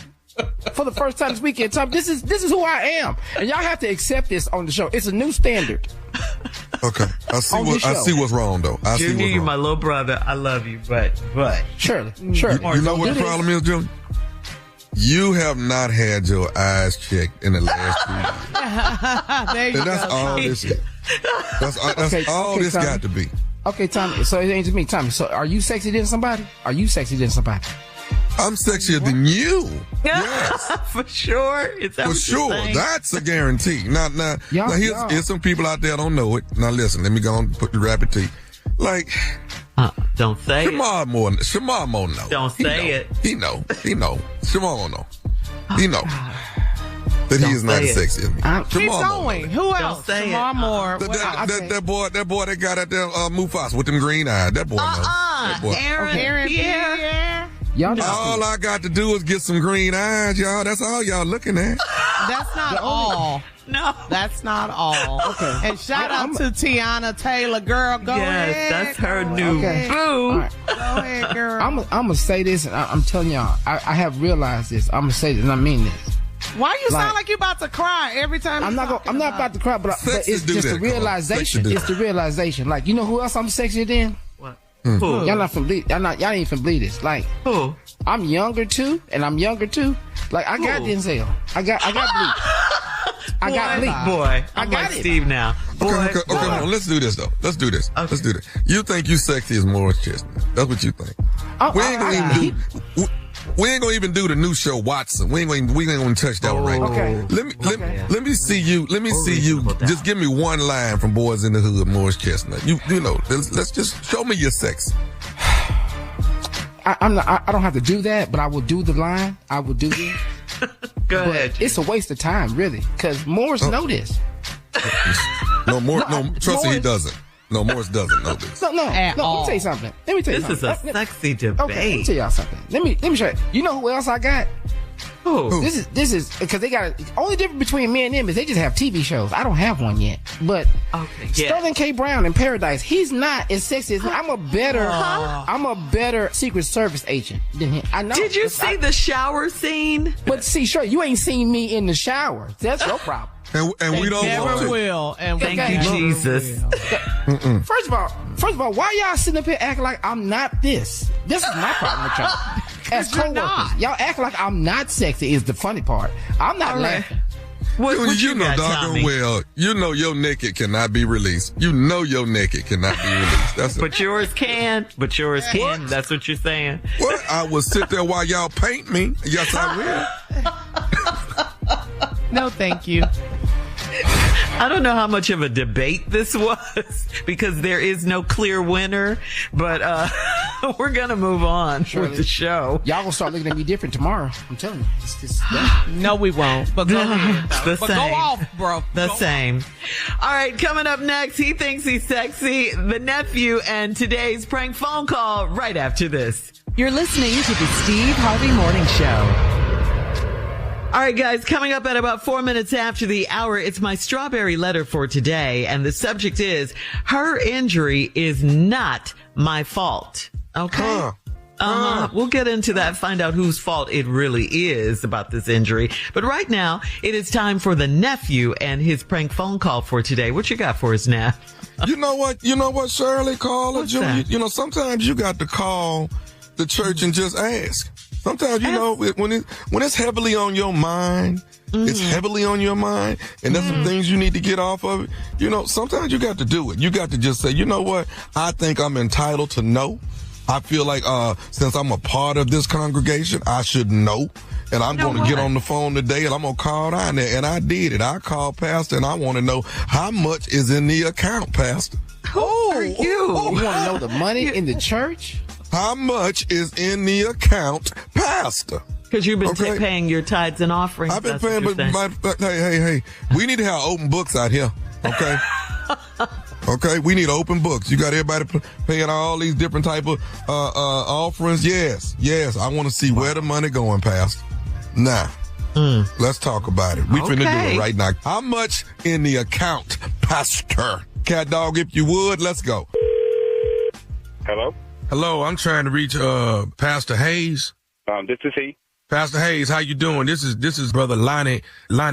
For the first time this weekend, Tom, this is who I am, and y'all have to accept this on the show. It's a new standard. Okay, I see what's wrong though. Junior, you're my little brother. I love you, but Shirley. You know what the problem is, Junior? You have not had your eyes checked in the last 2 years. There you go. That's all this is. That's all this Tommy. got to be. Okay, Tommy. So it ain't just me, Tommy. So are you sexy than somebody? I'm sexier than you. Yes. For sure. For sure. That's a guarantee. Now here's some people out there don't know it. Now listen, let me go and put the rapid T. Like, don't say Shamar more know. Don't say it. He know. Shamar won't know. He know. That he is not as sexy as me. Keep going. Who else? Shamar Moore. That boy that got at there, Mufasa with them green eyes. That boy knows. That boy. Aaron Pierre. All I got to do is get some green eyes, y'all. That's all y'all looking at. That's not all. No. That's not all. Okay. And shout out to Tiana Taylor. Girl, go ahead. Yes, that's her new boo. Right. Go ahead, girl. I'm going to say this, and I'm telling y'all, I have realized this. I'm going to say this, and I mean this. Why you sound like you about to cry every time? I'm not about to cry, but it's just the realization. It's the realization. Like, you know who else I'm sexier than? What? Y'all not from bleed. Y'all ain't from bleed this. Like, who? I'm younger too. Like, I got Denzel. I got bleed. I got bleed. Boy, I got like Steve now. Okay, hold on. Let's do this though. Let's do this. You think you sexy as Morris Chestnut? That's what you think. We ain't gonna even do the new show Watson. We ain't gonna touch that one right now. Okay. Let me see you. Just give me one line from Boys in the Hood, Morris Chestnut. You know. Let's just show me your sex. I don't have to do that, but I will do the line. I will do it. Go ahead. It's a waste of time, really, because Morris know this. No, trust me, he doesn't. No, Morris doesn't know this. No. Let me tell you something. This is a sexy debate. Okay, let me tell y'all something. Let me show you. You know who else I got? Who? This is because they got only difference between me and them is they just have TV shows. I don't have one yet, but Sterling K. Brown in Paradise, he's not as sexy as me. I'm a better Secret Service agent than him. I know. Did you see the shower scene? But see, sure, you ain't seen me in the shower. That's your problem. And we don't want Never to. will. And Thank you, Jesus. First of all, why y'all sitting up here acting like I'm not this? This is my problem with y'all. As co-workers, y'all act like I'm not sexy is the funny part. I'm not laughing. What you know got, doggone Tommy? well, you know your naked cannot be released. You know your naked cannot be released. That's But yours can. But yours can. That's what you're saying. what? I will sit there while y'all paint me. Yes, I will. no, thank you. I don't know how much of a debate this was because there is no clear winner, but we're going to move on with the show. Y'all gonna start looking at me different tomorrow. I'm telling you. No, we won't. But go ahead. The But same. go off, bro. The Go same. All right, coming up next, he thinks he's sexy, the nephew, and today's prank phone call right after this. You're listening to the Steve Harvey Morning Show. All right, guys, coming up at about 4 minutes after the hour, it's my strawberry letter for today. And the subject is, her injury is not my fault. Okay? We'll get into that, find out whose fault it really is about this injury. But right now, it is time for the nephew and his prank phone call for today. What you got for us, Neff? You know what, Shirley, Carla, What's Junior? that? You know, sometimes you got to call the church and just ask. Sometimes, you know, when it's heavily on your mind, it's heavily on your mind, and there's some things you need to get off of it. You know, sometimes you got to do it. You got to just say, you know what? I think I'm entitled to know. I feel like since I'm a part of this congregation, I should know. And I'm going to get on the phone today, and I'm going to call down there. And I did it. I called Pastor, and I want to know how much is in the account, Pastor. Who are you? You want to know the money in the church? How much is in the account, Pastor? Because you've been Okay. paying your tithes and offerings. I've been that's what paying, you're but saying. hey, we need to have open books out here, okay? Okay, we need open books. You got everybody paying all these different type of offerings. Yes, I want to see where the money going, Pastor. Now, let's talk about it. We finna do Okay. it right now. How much in the account, Pastor? Cat dog, if you would, let's go. Hello? Hello, I'm trying to reach Pastor Hayes. This is he. Pastor Hayes, how you doing? This is Brother Lonnie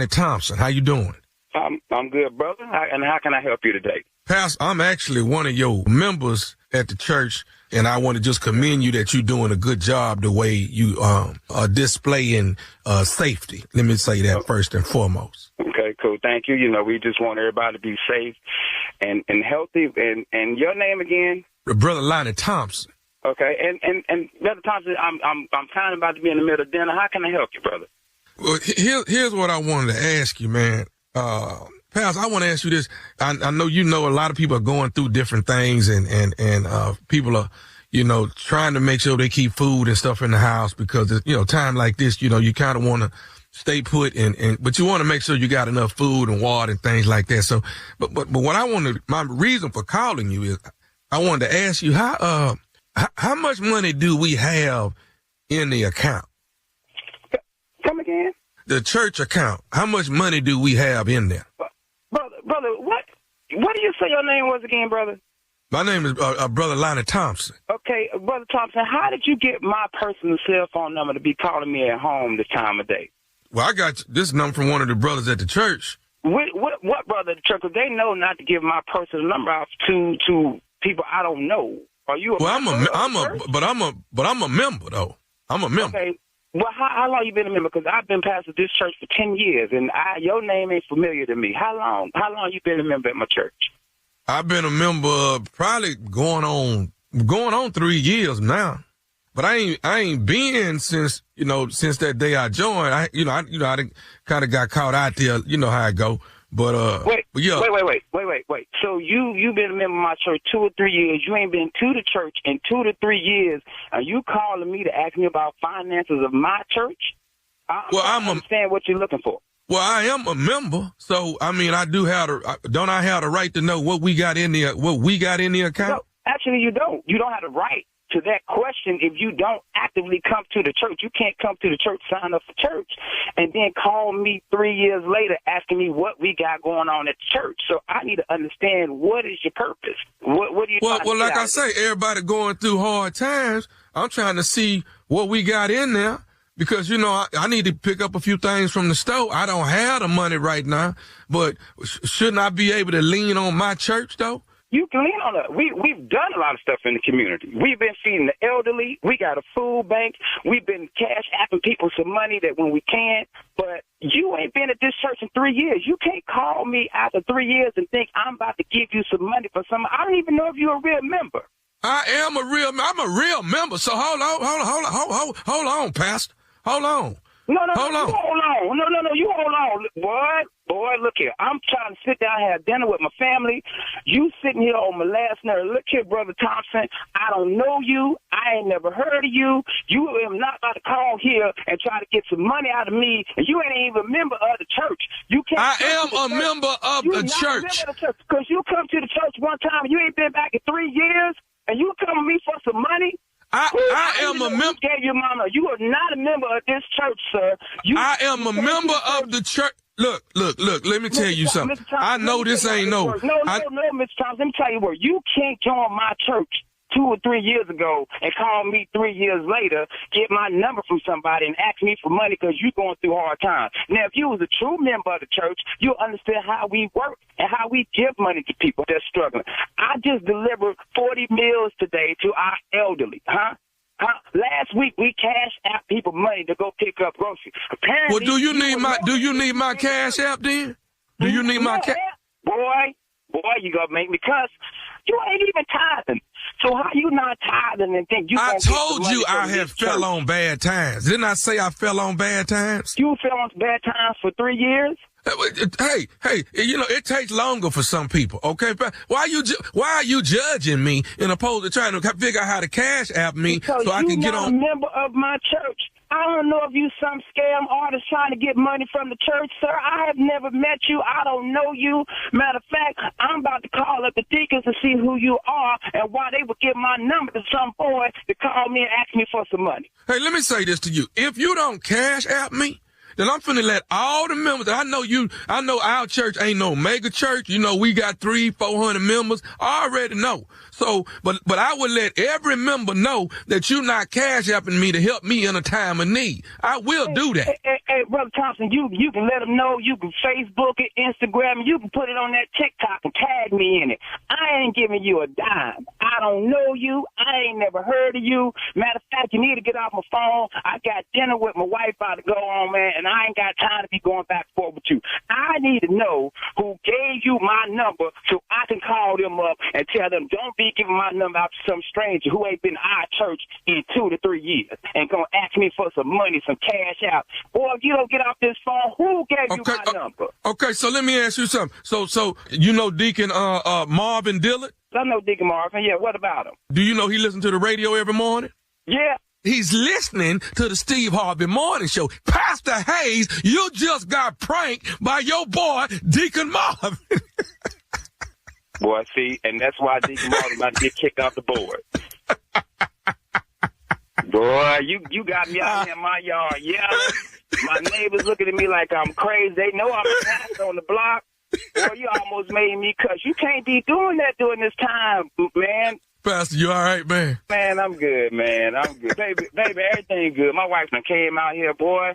Thompson. How you doing? I'm good, brother. And how can I help you today? Pastor, I'm actually one of your members at the church, and I want to just commend you that you're doing a good job the way you are displaying safety. Let me say that first and foremost. Okay, cool. Thank you. You know, we just want everybody to be safe and healthy. And your name again? Brother Lonnie Thompson. Okay. And Brother Thompson, I'm kind of about to be in the middle of dinner. How can I help you, brother? Well, here's what I wanted to ask you, man. Pastor, I want to ask you this. I know you know a lot of people are going through different things and people are, you know, trying to make sure they keep food and stuff in the house because, you know, time like this, you know, you kind of want to stay put but you want to make sure you got enough food and water and things like that. So, but what I wanted, my reason for calling you is I wanted to ask you how much money do we have in the account? Come again? The church account. How much money do we have in there? Brother, what do you say your name was again, brother? My name is Brother Lonnie Thompson. Okay, Brother Thompson, how did you get my personal cell phone number to be calling me at home this time of day? Well, I got this number from one of the brothers at the church. What brother at the church? 'Cause they know not to give my personal number out to people I don't know. Are you? I'm a member though. I'm a member. Okay. Well, how long you been a member? Because I've been pastor this church for 10 years, and your name ain't familiar to me. How long you been a member at my church? I've been a member probably going on 3 years now. But I ain't been since that day I joined. I kind of got caught out there. You know how I go. But wait. Yeah. Wait. So you've been a member of my church 2 or 3 years. You ain't been to the church in 2 to 3 years. Are you calling me to ask me about finances of my church? I understand what you're looking for. Well, I am a member, so I mean, don't I have the right to know what we got in the account? No, actually, you don't. You don't have the right to that question if you don't actively come to the church. You can't come to the church, sign up for church, and then call me 3 years later asking me what we got going on at church. So I need to understand, what is your purpose? What do you? Well, like I say, everybody going through hard times. I'm trying to see what we got in there. Because, I need to pick up a few things from the store. I don't have the money right now, but shouldn't I be able to lean on my church, though? You can lean on it. We've done a lot of stuff in the community. We've been feeding the elderly. We got a food bank. We've been cash apping people some money that when we can. But you ain't been at this church in 3 years. You can't call me after 3 years and think I'm about to give you some money for something. I don't even know if you're a real member. I'm a real member. So hold on, Pastor. Hold on. No, you hold on. Boy, look here. I'm trying to sit down and have dinner with my family. You sitting here on my last nerve. Look here, Brother Thompson. I don't know you. I ain't never heard of you. You am not about to call here and try to get some money out of me, and you ain't even a member of the church. You can't. I am a member of the church. Because you come to the church one time, and you ain't been back in 3 years, and you come to me for some money. I am a member. Gave you mama. You are not a member of this church, sir. I am a member of the church. Look. Let me tell you something. I know this ain't no. No, Mr. Thompson. Let me tell you what. You can't join my church 2 or 3 years ago and call me 3 years later, get my number from somebody and ask me for money because you're going through hard times. Now, if you was a true member of the church, you'll understand how we work and how we give money to people that's struggling. I just delivered 40 meals today to our elderly, Last week we cashed out people money to go pick up groceries. Apparently, well, do you need my cash app then? Do you need my cash? Boy, you gonna make me cuss. You ain't even tithing. So how you not tithing and think you? I told you I had fell on bad times. Didn't I say I fell on bad times? You fell on bad times for 3 years? Hey, it takes longer for some people, okay? Why are you judging me in opposed to trying to figure out how to cash app me because so I can get on? You're not a member of my church. I don't know if you some scam artist trying to get money from the church, sir. I have never met you. I don't know you. Matter of fact, I'm about to call up the deacons to see who you are and why they would give my number to some boy to call me and ask me for some money. Hey, let me say this to you. If you don't cash app me, then I'm finna let all the members, I know our church ain't no mega church. We got 300-400 members. I already know. So, but I would let every member know that you're not cash apping me to help me in a time of need. I will do that. Hey, Brother Thompson, you can let them know. You can Facebook it, Instagram it. You can put it on that TikTok and tag me in it. I ain't giving you a dime. I don't know you. I ain't never heard of you. Matter of fact, you need to get off my phone. I got dinner with my wife about to go on, man, and I ain't got time to be going back and forth with you. I need to know who gave you my number so I can call them up and tell them, don't be giving my number out to some stranger who ain't been to our church in 2 to 3 years and gonna ask me for some money, some cash out. Boy, if you don't get off this phone, who gave you my number? Okay, so let me ask you something. So you know Deacon Marvin Dillard? I know Deacon Marvin. Yeah, what about him? Do you know he listens to the radio every morning? Yeah. He's listening to the Steve Harvey Morning Show. Pastor Hayes, you just got pranked by your boy, Deacon Marvin. Boy, see, and that's why Deacon Marvin might get kicked off the board. Boy, you got me out here in my yard yelling. My neighbors looking at me like I'm crazy. They know I'm a pastor on the block. Boy, you almost made me cuss. You can't be doing that during this time, man. Pastor, you all right, man? Man, I'm good, man. I'm good. Baby, everything good. My wife done came out here, boy,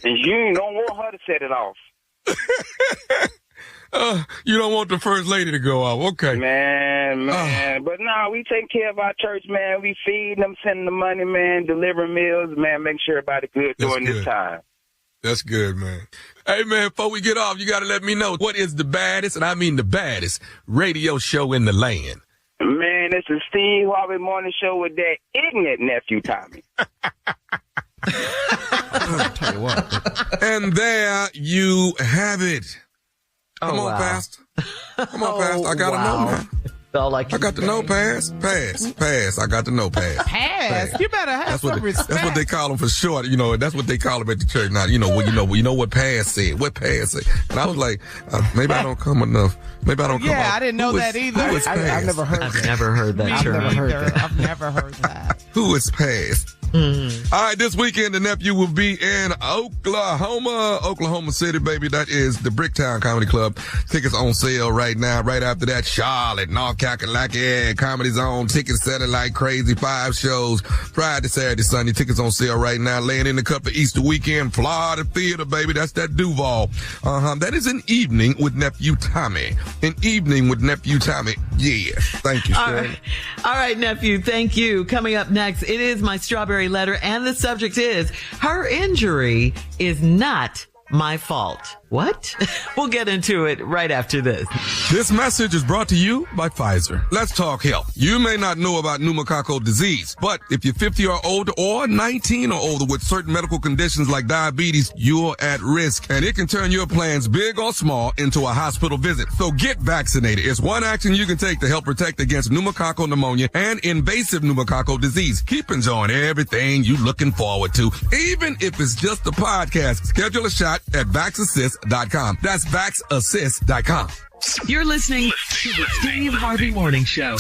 and you don't want her to set it off. You don't want the first lady to go off. Okay. Man. But no, we take care of our church, man. We feed them, sending the money, man, delivering meals, man, make sure everybody good during this time. That's good, man. Hey, man, before we get off, you got to let me know what is the baddest, and I mean the baddest, radio show in the land. Man, it's the Steve Harvey Morning Show with that ignorant nephew Tommy. I'll tell you what. And there you have it. Come on, wow. Pastor. Come on, Pastor. I got to know, man. Felt like I got the no pass. Pass. I got the no pass. Pass. You better have some respect. That's what they call them for short. You know, that's what they call them at the church now. You know what pass said. What pass said. And I was like, maybe I don't come enough. Maybe I don't come Yeah, out. I didn't know that either. Who is pass? I've never heard I've never heard that term. I've never heard that. Who is pass? All right, this weekend, the nephew will be in Oklahoma City, baby. That is the Bricktown Comedy Club. Tickets on sale right now. Right after that, Charlotte, North Carolina, Comedy Zone. Tickets selling like crazy. 5 shows. Friday, Saturday, Sunday. Tickets on sale right now. Laying in the cup for Easter weekend. Florida Theater, baby. That's that Duval. That is an evening with Nephew Tommy. An evening with Nephew Tommy. Yeah. Thank you, sir. All right, nephew. Thank you. Coming up next, it is my strawberry letter, and the subject is her injury is not my fault. What? We'll get into it right after this. This message is brought to you by Pfizer. Let's talk health. You may not know about pneumococcal disease, but if you're 50 or older or 19 or older with certain medical conditions like diabetes, you're at risk, and it can turn your plans, big or small, into a hospital visit. So get vaccinated. It's one action you can take to help protect against pneumococcal pneumonia and invasive pneumococcal disease. Keep enjoying everything you're looking forward to, even if it's just a podcast. Schedule a shot at VaxAssist.com. That's VaxAssist.com. You're listening to the Steve Harvey Morning Show.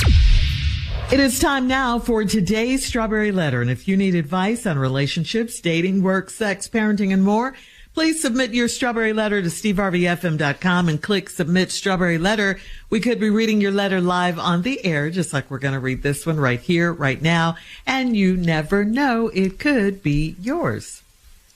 It is time now for today's Strawberry Letter. And if you need advice on relationships, dating, work, sex, parenting, and more, please submit your Strawberry Letter to SteveHarveyFM.com and click Submit Strawberry Letter. We could be reading your letter live on the air, just like we're going to read this one right here, right now. And you never know, it could be yours.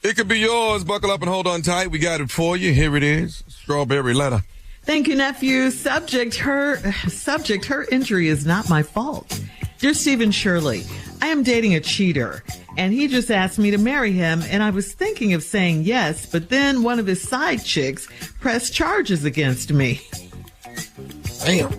It could be yours. Buckle up and hold on tight. We got it for you. Here it is. Strawberry Letter. Thank you, nephew. Subject, her injury is not my fault. Dear Stephen Shirley, I am dating a cheater, and he just asked me to marry him, and I was thinking of saying yes, but then one of his side chicks pressed charges against me. Damn.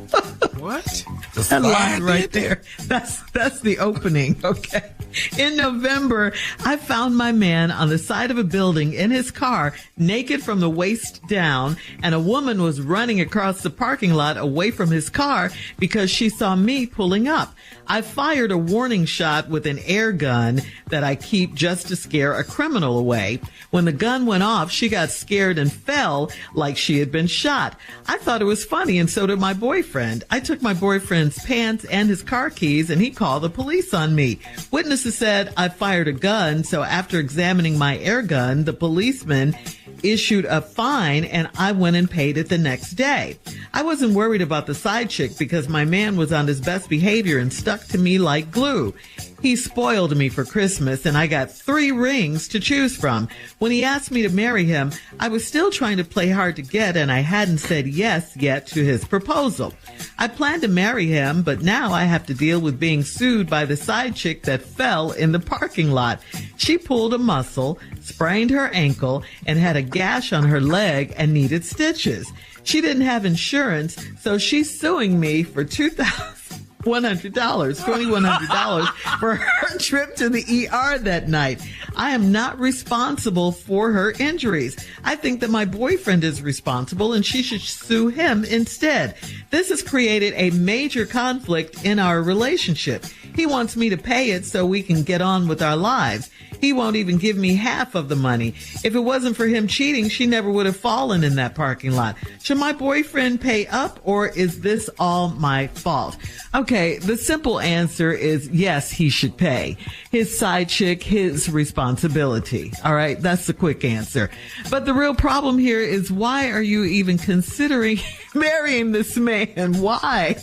What? That line right there. That's the opening. Okay. In November, I found my man on the side of a building in his car, naked from the waist down, and a woman was running across the parking lot away from his car because she saw me pulling up. I fired a warning shot with an air gun that I keep just to scare a criminal away. When the gun went off, she got scared and fell like she had been shot. I thought it was funny, and so did my boyfriend. I took my boyfriend's pants and his car keys, and he called the police on me. Witnesses said I fired a gun, so after examining my air gun, the policeman issued a fine, and I went and paid it the next day. I wasn't worried about the side chick because my man was on his best behavior and stuck to me like glue. He spoiled me for Christmas, and I got 3 rings to choose from. When he asked me to marry him, I was still trying to play hard to get, and I hadn't said yes yet to his proposal. I planned to marry him, but now I have to deal with being sued by the side chick that fell in the parking lot. She pulled a muscle, sprained her ankle, and had a gash on her leg and needed stitches. She didn't have insurance, so she's suing me for $2,100 for her trip to the ER that night. I am not responsible for her injuries. I think that my boyfriend is responsible and she should sue him instead. This has created a major conflict in our relationship. He wants me to pay it so we can get on with our lives. He won't even give me half of the money. If it wasn't for him cheating, she never would have fallen in that parking lot. Should my boyfriend pay up, or is this all my fault? Okay, the simple answer is yes, he should pay. His side chick, his responsibility. All right, that's the quick answer. But the real problem here is, why are you even considering marrying this man? Why?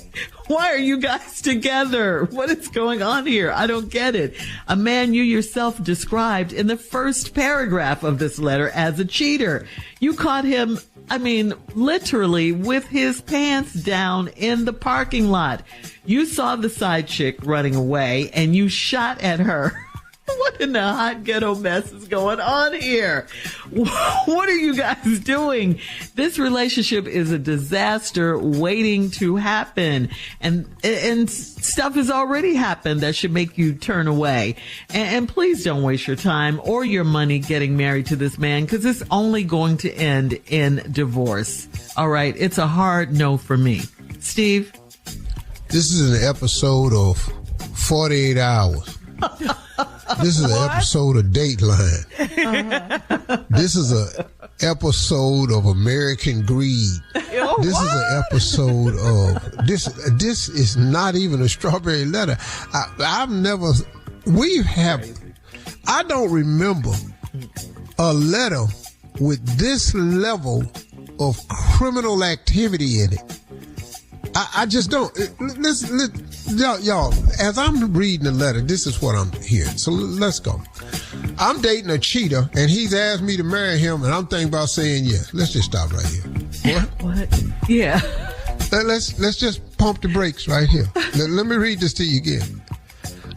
Why are you guys together? What is going on here? I don't get it. A man you yourself described in the first paragraph of this letter as a cheater. You caught him, literally with his pants down in the parking lot. You saw the side chick running away and you shot at her. What in the hot ghetto mess is going on here? What are you guys doing? This relationship is a disaster waiting to happen. And stuff has already happened that should make you turn away. And please don't waste your time or your money getting married to this man, because it's only going to end in divorce. All right. It's a hard no for me. Steve? This is an episode of 48 Hours. This is an episode of Dateline. This is an episode of American Greed. This is an episode of this is not even a Strawberry Letter. I don't remember a letter with this level of criminal activity in it. I just don't. Listen, y'all, as I'm reading the letter, this is what I'm hearing. So let's go. I'm dating a cheater, and he's asked me to marry him, and I'm thinking about saying yes. Let's just stop right here. What? Yeah. Let's just pump the brakes right here. Let me read this to you again.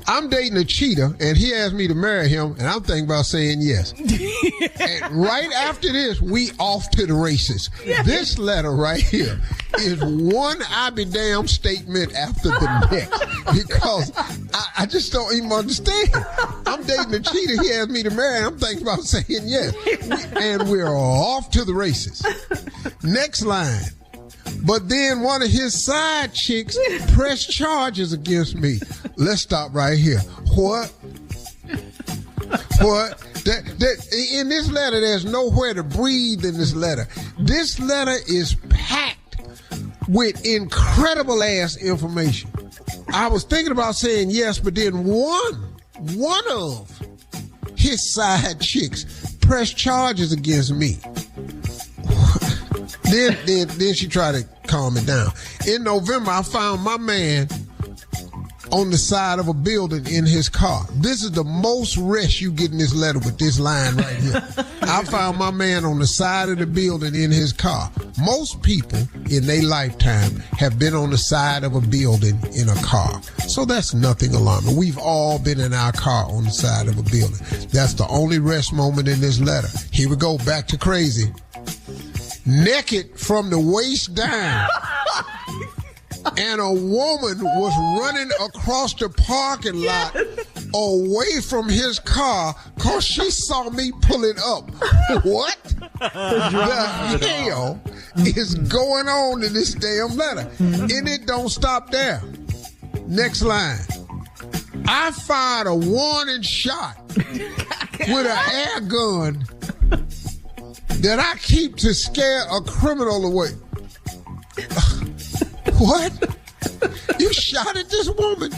I'm dating a cheater, and he asked me to marry him, and I'm thinking about saying yes. And right after this, we off to the races. This letter right here is one I be damn statement after the next, because I just don't even understand. I'm dating a cheater, he asked me to marry him, I'm thinking about saying yes. And we're off to the races. Next line. But then one of his side chicks pressed charges against me. Let's stop right here. What? In this letter, there's nowhere to breathe in this letter. This letter is packed with incredible ass information. I was thinking about saying yes, but then one of his side chicks pressed charges against me. Then she tried to calm it down. In November, I found my man on the side of a building in his car. This is the most rest you get in this letter with this line right here. I found my man on the side of the building in his car. Most people in their lifetime have been on the side of a building in a car. So that's nothing alarming. We've all been in our car on the side of a building. That's the only rest moment in this letter. Here we go, back to crazy. Naked from the waist down, and a woman was running across the parking lot away from his car because she saw me pulling up. What the hell is going on in this damn letter? And it don't stop there. Next line. I fired a warning shot with an air gun that I keep to scare a criminal away. What? You shot at this woman?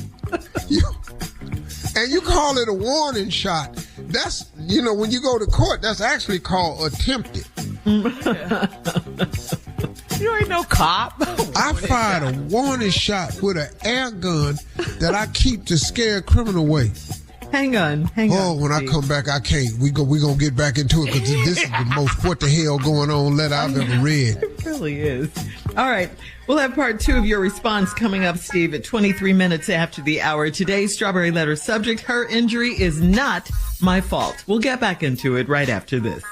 And you call it a warning shot. That's, when you go to court, that's actually called attempted. You ain't no cop. I fired a warning shot with an air gun that I keep to scare a criminal away. Hang on. Oh, when I come back, I can't. We gonna get back into it because this is the most what the hell going on letter I've ever read. It really is. All right. We'll have part 2 of your response coming up, Steve, at 23 minutes after the hour. Today's Strawberry Letter subject, her injury is not my fault. We'll get back into it right after this.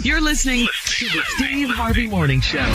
You're listening to the Steve Harvey Morning Show.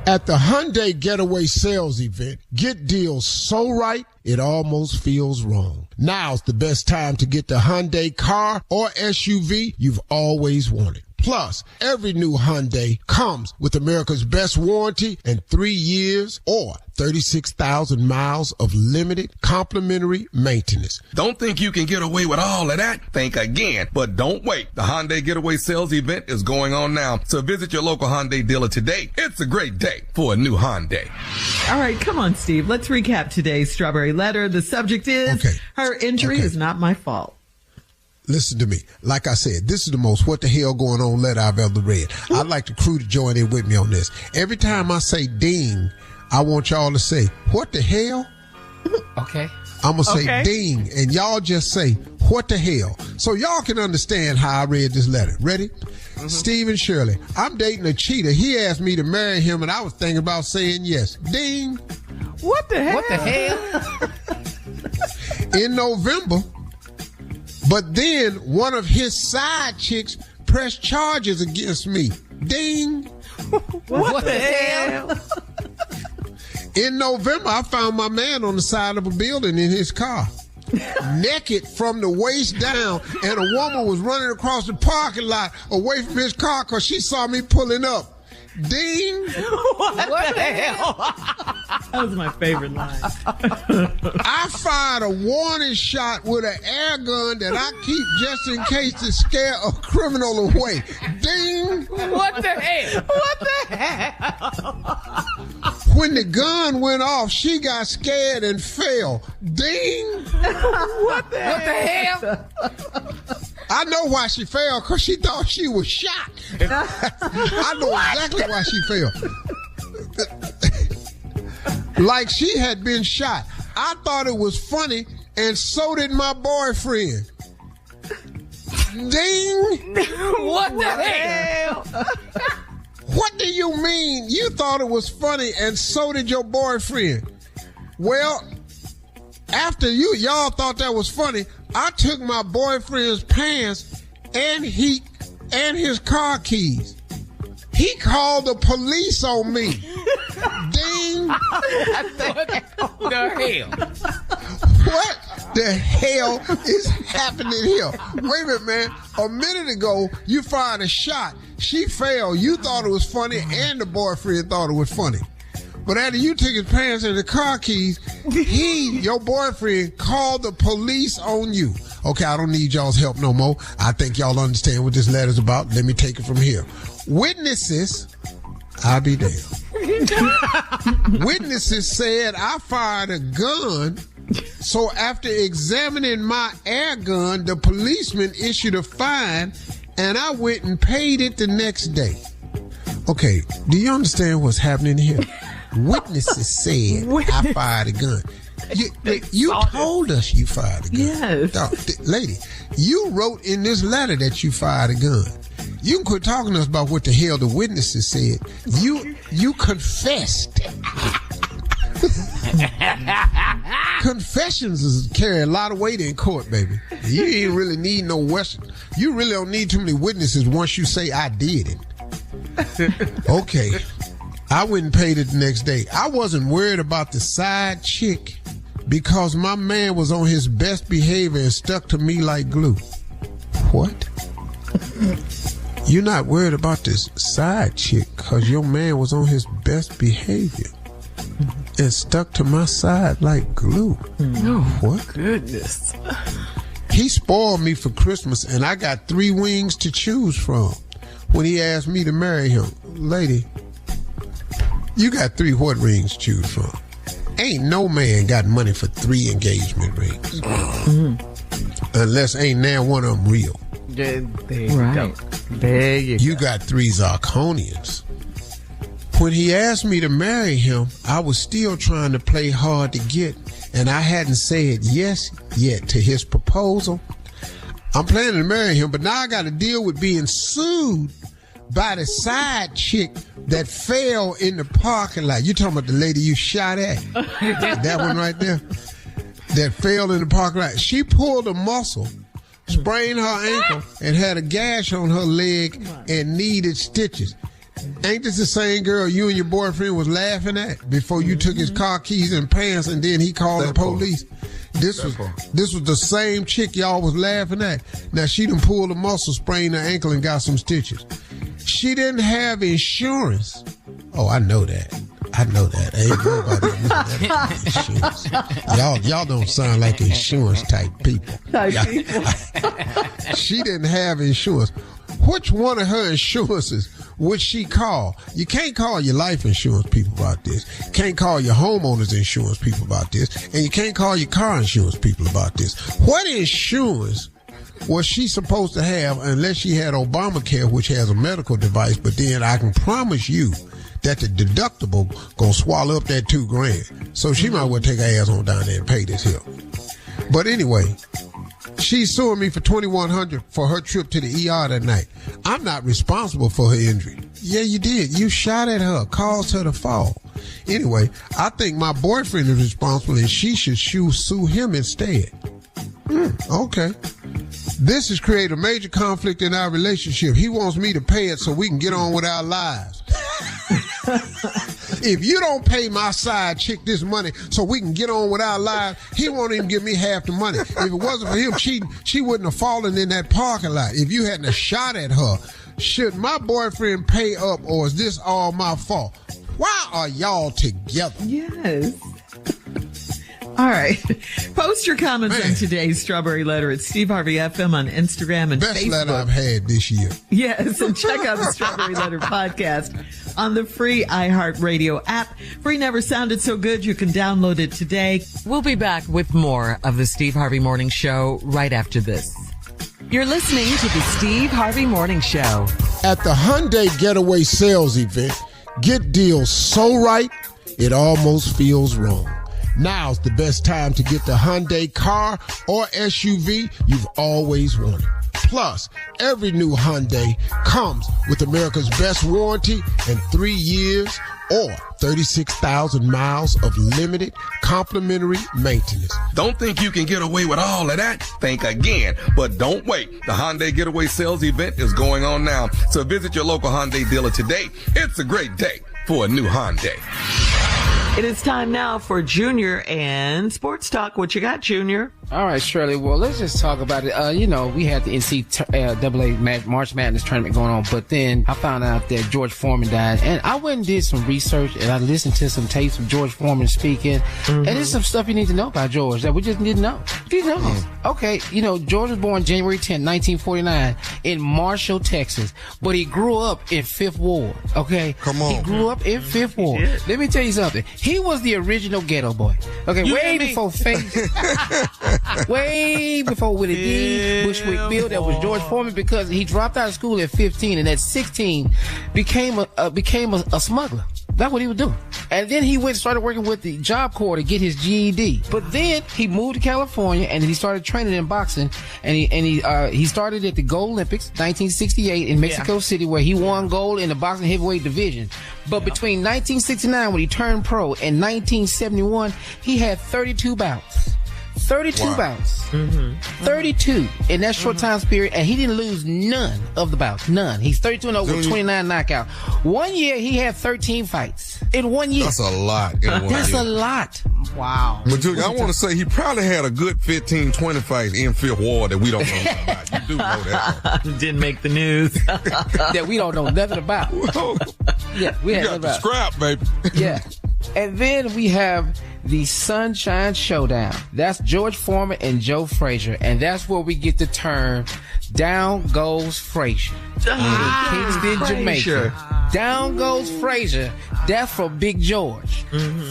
At the Hyundai Getaway Sales Event, get deals so right, it almost feels wrong. Now's the best time to get the Hyundai car or SUV you've always wanted. Plus, every new Hyundai comes with America's best warranty and 3 years or 36,000 miles of limited complimentary maintenance. Don't think you can get away with all of that? Think again. But don't wait. The Hyundai Getaway Sales Event is going on now. So visit your local Hyundai dealer today. It's a great day for a new Hyundai. All right, come on, Steve. Let's recap today's Strawberry Letter. The subject is, her injury is not my fault. Listen to me. Like I said, this is the most what the hell going on letter I've ever read. I'd like the crew to join in with me on this. Every time I say ding, I want y'all to say, what the hell? Okay. I'm going to say ding, and y'all just say, what the hell? So y'all can understand how I read this letter. Ready? Mm-hmm. Steve and Shirley, I'm dating a cheater. He asked me to marry him, and I was thinking about saying yes. Ding. What the hell? What the hell? In November, but then one of his side chicks pressed charges against me. Ding. What the hell? In November, I found my man on the side of a building in his car, naked from the waist down, and a woman was running across the parking lot away from his car because she saw me pulling up. Ding. What the hell? That was my favorite line. I fired a warning shot with an air gun that I keep just in case to scare a criminal away. Ding. What the hell? What the hell? When the gun went off, she got scared and fell. Ding. What the hell? I know why she fell, because she thought she was shot. I know exactly why she fell. Like she had been shot. I thought it was funny, and so did my boyfriend. Ding! What the hell? What do you mean? You thought it was funny, and so did your boyfriend. Well, after y'all thought that was funny, I took my boyfriend's pants and his car keys. He called the police on me. Ding. What the hell? What the hell is happening here? Wait a minute, man. A minute ago, you fired a shot. She fell. You thought it was funny, and the boyfriend thought it was funny. But after you took his pants and the car keys, your boyfriend, called the police on you. Okay, I don't need y'all's help no more. I think y'all understand what this letter's about. Let me take it from here. Witnesses, I'll be damned. Witnesses said I fired a gun, so after examining my air gun, the policeman issued a fine, and I went and paid it the next day. Okay, do you understand what's happening here? Witnesses said I fired a gun. You told us you fired a gun. Yes. Lady, you wrote in this letter that you fired a gun. You can quit talking to us about what the hell the witnesses said. You confessed. Confessions carry a lot of weight in court, baby. You ain't really need no Western. You really don't need too many witnesses once you say I did it. Okay. I went and paid it the next day. I wasn't worried about the side chick because my man was on his best behavior and stuck to me like glue. What? You're not worried about this side chick because your man was on his best behavior and stuck to my side like glue. Oh, what? Goodness. He spoiled me for Christmas, and I got 3 wings to choose from when he asked me to marry him. Lady, you got 3 what rings to choose from? Ain't no man got money for 3 engagement rings. Unless ain't now one of them real. There you go. There you go. Got 3 zirconians. When he asked me to marry him, I was still trying to play hard to get, and I hadn't said yes yet to his proposal. I'm planning to marry him, but now I got to deal with being sued by the side chick that fell in the parking lot. You talking about the lady you shot at? That one right there? That fell in the parking lot. She pulled a muscle, sprained her ankle, and had a gash on her leg and needed stitches. Ain't this the same girl you and your boyfriend was laughing at before you took his car keys and pants and then he called the police? This was the same chick y'all was laughing at. Now she done pulled a muscle, sprained her ankle, and got some stitches. She didn't have insurance. Oh, I know that. Ain't nobody insurance. Y'all don't sound like insurance type people. She didn't have insurance. Which one of her insurances would she call? You can't call your life insurance people about this. You can't call your homeowner's insurance people about this. And you can't call your car insurance people about this. What insurance was she supposed to have unless she had Obamacare, which has a medical device? But then I can promise you that the deductible gonna swallow up that $2,000. So she might well take her ass on down there and pay this here. But anyway, she's suing me for $2,100 for her trip to the ER that night. I'm not responsible for her injury. Yeah, you did. You shot at her, caused her to fall. Anyway, I think my boyfriend is responsible and she should sue him instead. Okay. This has created a major conflict in our relationship. He wants me to pay it so we can get on with our lives. If you don't pay my side chick this money so we can get on with our lives, he won't even give me half the money. If it wasn't for him cheating, she wouldn't have fallen in that parking lot. If you hadn't have shot at her, should my boyfriend pay up or is this all my fault? Why are y'all together? Yes. All right. Post your comments on today's Strawberry Letter at Steve Harvey FM on Instagram and Best Facebook. letter I've had this year. Yes, and check out the Strawberry Letter podcast on the free iHeartRadio app. Free never sounded so good. You can download it today. We'll be back with more of the Steve Harvey Morning Show right after this. You're listening to the Steve Harvey Morning Show. At the Hyundai Getaway Sales Event, get deals so right, it almost feels wrong. Now's the best time to get the Hyundai car or SUV you've always wanted. Plus, every new Hyundai comes with America's best warranty and 3 years or 36,000 miles of limited complimentary maintenance. Don't think you can get away with all of that? Think again. But don't wait. The Hyundai Getaway Sales Event is going on now. So visit your local Hyundai dealer today. It's a great day for a new Hyundai. It is time now for Junior and Sports Talk. What you got, Junior? All right, Shirley. Well, let's just talk about it. We had the NCAA March Madness tournament going on, but then I found out that George Foreman died, and I went and did some research, and I listened to some tapes of George Foreman speaking, and there's some stuff you need to know about George that we just didn't know. You know this. Okay, George was born January 10, 1949 in Marshall, Texas, but he grew up in Fifth Ward, okay? Come on. He grew up in Fifth Ward. Let me tell you something. He was the original ghetto boy. Okay, way before way before Willie D, Bushwick Bill, that was George Foreman, because he dropped out of school at 15 and at 16 became a smuggler. That's what he was doing. And then he went and started working with the Job Corps to get his GED. But then he moved to California and he started training in boxing. And he started at the Gold Olympics, 1968 in Mexico City, where he won gold in the boxing heavyweight division. But between 1969, when he turned pro, and 1971, he had 32 bouts. 32 bouts. 32 in that short time period, and he didn't lose none of the bouts. None. He's 32-0 with 29 knockouts. 1 year, he had 13 fights. In 1 year. That's a lot. That's a lot. Wow. But Junior, I want to say he probably had a good 15, 20 fights in Fifth Ward that we don't know about. You do know that. Didn't make the news. That we don't know nothing about. Yeah, we had got the scrap, baby. Yeah. And then we have the Sunshine Showdown. That's George Foreman and Joe Frazier. And that's where we get the term Down Goes Frazier. Kingston, Jamaica. Down goes Frazier. That's for Big George.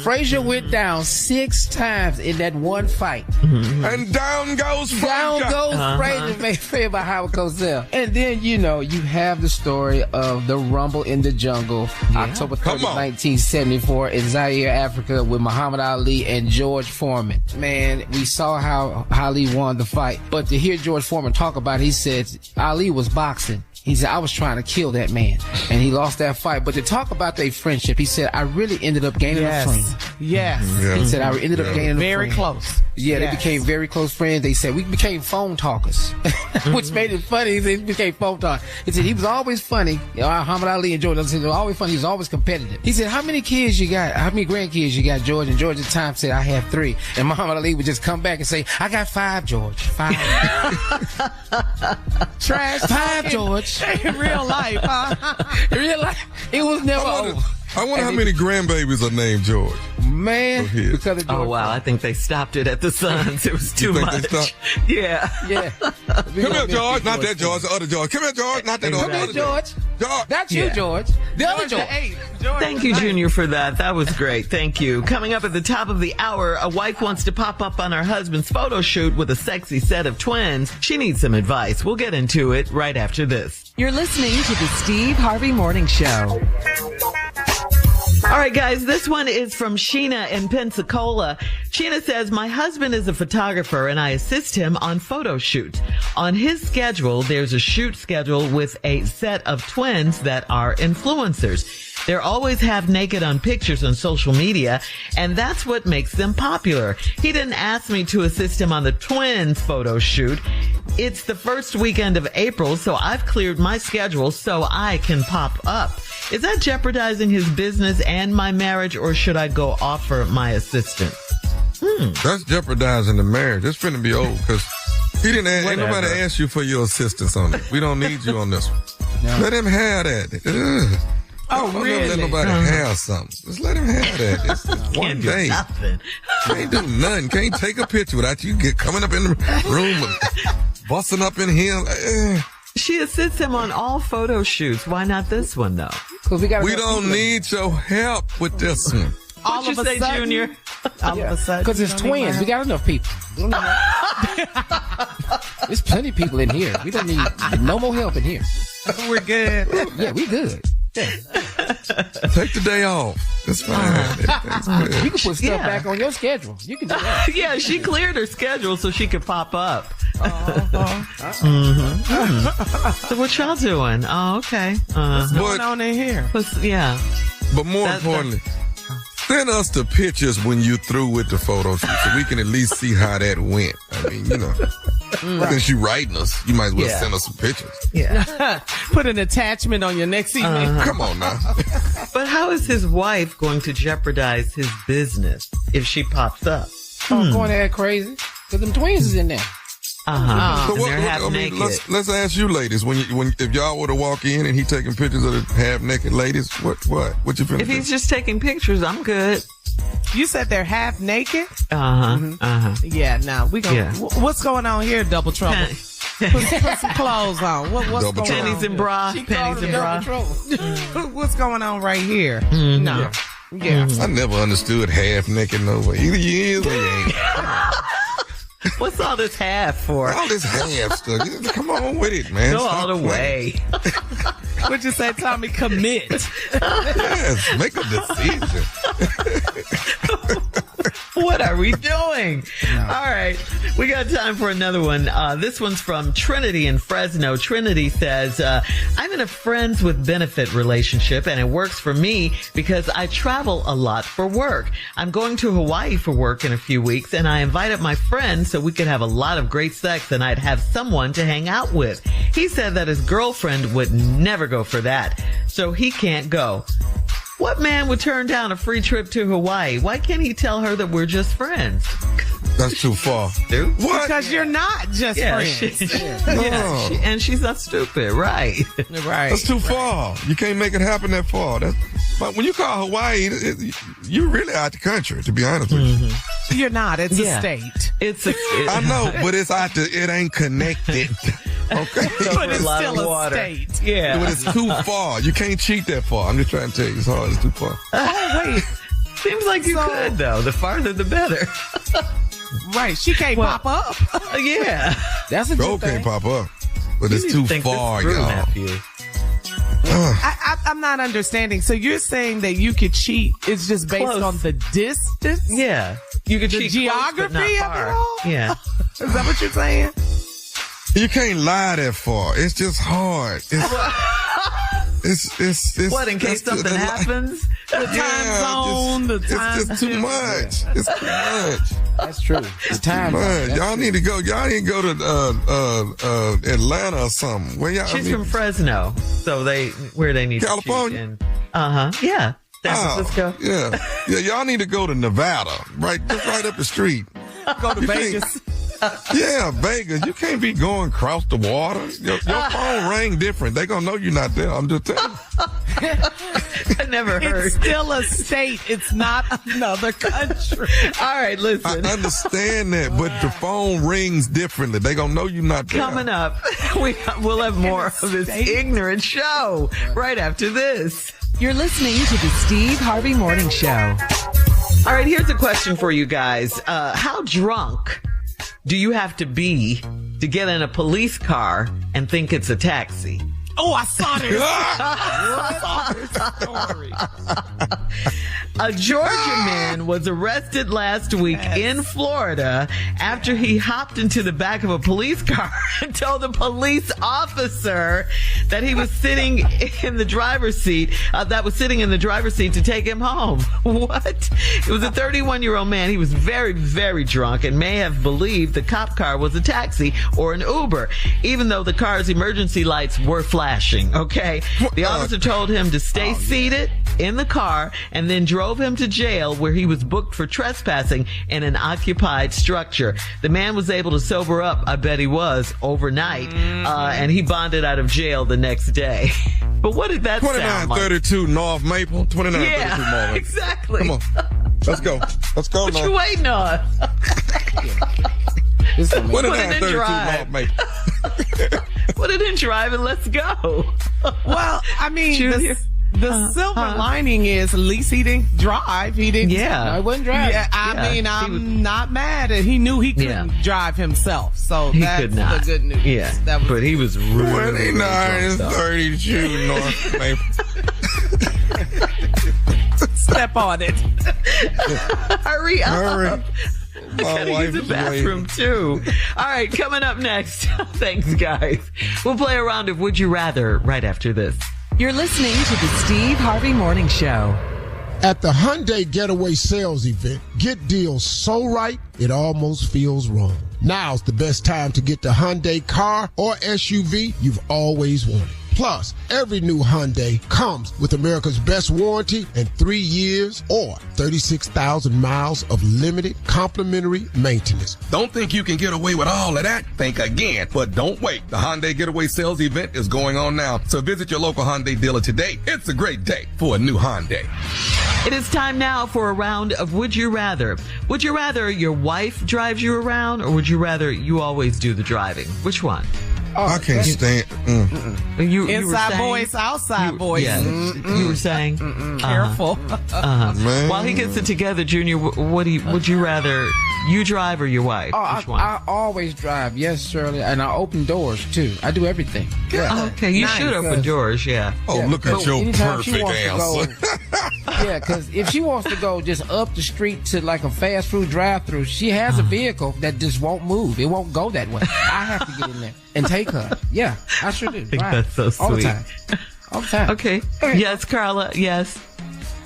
Frazier went down 6 times in that one fight. And down goes Frazier. Down goes Frazier, made by Howard Cosell. And then, you have the story of the Rumble in the Jungle, October 30th, 1974 in Zaire, Africa, with Muhammad Ali and George Foreman. Man, we saw how Ali won the fight. But to hear George Foreman talk about it, he said Ali was boxing. He said, I was trying to kill that man. And he lost that fight. But to talk about their friendship, he said, I really ended up gaining a friend. Yes. He said, I ended up gaining a friend. Very close. Yeah, they became very close friends. They said, we became phone talkers, which made it funny. They became phone talkers. He said, he was always funny. Muhammad Ali and George, he was always funny. He was always competitive. He said, how many kids you got? How many grandkids you got, George? And George at the time said, I have 3. And Muhammad Ali would just come back and say, I got 5, George. 5. Trash 5, George. In real life, huh? In real life, it was never over. I wonder how many grandbabies are named George. Man, because of George. Oh, wow. I think they stopped it at the Suns. It was too much. Yeah. Come here, George. Not that George. The other George. Come here, George. Not that other George. George. That's you, George. The other George. Thank you, Junior, for that. That was great. Thank you. Coming up at the top of the hour, a wife wants to pop up on her husband's photo shoot with a sexy set of twins. She needs some advice. We'll get into it right after this. You're listening to the Steve Harvey Morning Show. All right, guys, this one is from Sheena in Pensacola. Sheena says, my husband is a photographer and I assist him on photo shoots. On his schedule, there's a shoot schedule with a set of twins that are influencers. They're always half naked on pictures on social media, and that's what makes them popular. He didn't ask me to assist him on the twins photo shoot. It's the first weekend of April, so I've cleared my schedule so I can pop up. Is that jeopardizing his business and my marriage, or should I go offer my assistance? That's jeopardizing the marriage. It's finna be old because he didn't. Ain't nobody asked you for your assistance on it. We don't need you on this one. Let him have that. Ugh. Oh, really? Let nobody have something. Just let him have that. It's one day. Can't do nothing. Can't take a picture without you coming up in the room and busting up in here. She assists him on all photo shoots. Why not this one, though? We don't need your help with this one. What'd you say, Junior? All of a sudden. Because it's twins. We got enough people. There's plenty of people in here. We don't need no more help in here. We're good. Yeah, we good. Yeah. Take the day off. That's fine. That's good. You can put stuff back on your schedule. You can do that. Yeah, she cleared her schedule so she could pop up. So what y'all doing? Oh, okay. What's going on in here? Yeah. But more importantly, send us the pictures when you're through with the photo shoot so we can at least see how that went. I mean, since you're writing us, you might as well send us some pictures. Yeah. Put an attachment on your next email. Come on now. But how is his wife going to jeopardize his business if she pops up? I'm going to act crazy because them twins is in there. So let's ask you ladies, if y'all were to walk in and he taking pictures of the half naked ladies, what you feeling? If he's just taking pictures, I'm good. You said they're half naked? Yeah, now we gonna. What's going on here, Double Trouble? Put some clothes on. What's going on? Panties and bra. What's going on right here? No. Yeah. I never understood half naked no way. Either you is or you ain't. What's all this half for? All this half stuff. Come on with it, man. Go all the way. What'd you say, Tommy? Commit. Yes, make a decision. What are we doing? No. All right. We got time for another one. This one's from Trinity in Fresno. Trinity says, I'm in a friends with benefit relationship, and it works for me because I travel a lot for work. I'm going to Hawaii for work in a few weeks, and I invited my friends so we could have a lot of great sex and I'd have someone to hang out with. He said that his girlfriend would never go for that, so he can't go. What man would turn down a free trip to Hawaii? Why can't he tell her that we're just friends? That's too far. Dude? What? Because you're not just friends. And she's not stupid, right? Right. That's too far. You can't make it happen that far. But when you call Hawaii, you're really out the country, to be honest with you. You're not. It's a state. I know, but it ain't connected. Okay. But it's still a state. Yeah. But it's too far. You can't cheat that far. I'm just trying to tell you, it's hard. It's too far. Oh, wait. Seems like you could, though. The farther, the better. Right. She can't pop up. Yeah. That's a good thing. Can't pop up. But it's too far, y'all. Nephew. I'm not understanding. So you're saying that you could cheat? It's just based on the distance? Yeah. You could cheat geography close, but not of it far. all? Yeah. Is that what you're saying? You can't lie that far. It's just hard. It's what, in case something happens? The time zone, the time. It's just too much. It's too much. That's true. The time zone. Y'all need to go to Atlanta or something. Where y'all? She's from Fresno, so where they need California. To cheat. Yeah. San Francisco. Yeah. Y'all need to go to Nevada, just right up the street. Go to Vegas. Yeah, Vegas. You can't be going across the water. Your phone rang different. They gonna know you're not there. I'm just telling you. I never heard. It's still a state. It's not another country. All right, listen. I understand that, but the phone rings differently. They gonna know you're not there. Coming up, we'll have more of this ignorant show right after this. You're listening to the Steve Harvey Morning Show. All right, here's a question for you guys. How drunk do you have to be to get in a police car and think it's a taxi? Oh, I saw this. Story. A Georgia man was arrested last week in Florida after he hopped into the back of a police car and told the police officer that he was sitting in the driver's seat, to take him home. What? It was a 31-year-old man. He was very, very drunk and may have believed the cop car was a taxi or an Uber, even though the car's emergency lights were flashing flashing, okay? The officer told him to stay seated in the car and then drove him to jail where he was booked for trespassing in an occupied structure. The man was able to sober up, I bet he was, overnight, and he bonded out of jail the next day. But what did that sound like? 2932 North Maple, 2932 North Maple. Exactly. Come on. Let's go. Let's go What now. you waiting on? 2932 North Maple. Put it in drive and let's go. Well, I mean, Junior. the silver lining is at least he didn't drive. He didn't. Yeah. I wouldn't drive. Yeah, I mean, I'm not mad at. He knew he couldn't drive himself, so He that's could not. the good news. Yeah, that was, but he was really 2932 North Maple. step on it. Hurry up. Hurry. I gotta use the bathroom too. All right, coming up next. Thanks, guys. We'll play a round of Would You Rather right after this. You're listening to the Steve Harvey Morning Show. At the Hyundai Getaway Sales Event, get deals so right, it almost feels wrong. Now's the best time to get the Hyundai car or SUV you've always wanted. Plus, every new Hyundai comes with America's best warranty and 3 years or 36,000 miles of limited complimentary maintenance. Don't think you can get away with all of that. Think again. But don't wait. The Hyundai Getaway Sales Event is going on now. So visit your local Hyundai dealer today. It's a great day for a new Hyundai. It is time now for a round of Would You Rather. Would you rather your wife drives you around, or would you rather you always do the driving? Which one? I can't stand. You were Inside saying, voice, outside voice. Yeah, you were saying. Careful. Man. While he gets it together, Junior, would you rather you drive or your wife? Which one? I always drive, yes, Shirley, and I open doors too. I do everything. Yeah. Okay, you should open doors, yeah. Oh, Yeah, look at but your anytime she perfect wants to answer. Yeah, because if she wants to go just up the street to like a fast food drive-through, she has a vehicle that just won't move. It won't go that way. I have to get in there and take her. Yeah, I sure do. I think Right. that's so sweet. All the time. All the time. Okay. Yes, Carla. Yes.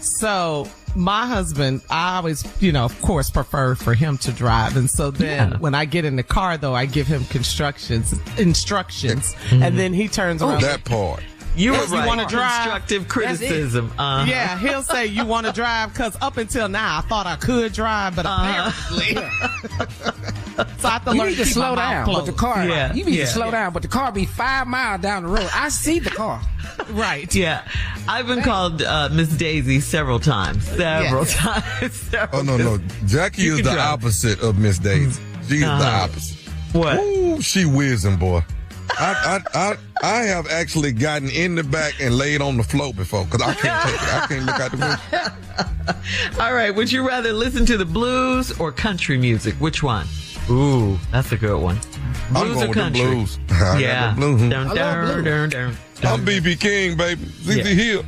So my husband, I always, of course, prefer for him to drive. And so then when I get in the car, though, I give him instructions, and then he turns around. That part. You were Yes, you right. wanna drive? Constructive criticism. Yeah, he'll say, you want to drive? Because up until now, I thought I could drive, but apparently. So I have to You learn need to keep my slow mouth down, but the closed. car, Yeah, you need yeah. to slow down, but the car be 5 miles down the road. I see the car. Right. Yeah. I've been called Miss Daisy several times. Several times. Oh, no. Jackie You is can the drive. opposite of Miss Daisy. She is the opposite. What? Ooh, she whizzing, boy. I have actually gotten in the back and laid on the floor before because I can't take it. I can't look out the window. All right. Would you rather listen to the blues or country music? Which one? Ooh, that's a good one. I'm Blues going or with the country? blues. I got Yeah. the blues. Dun, dun, dun, dun, I'm B.B. King, baby. ZZ Hill.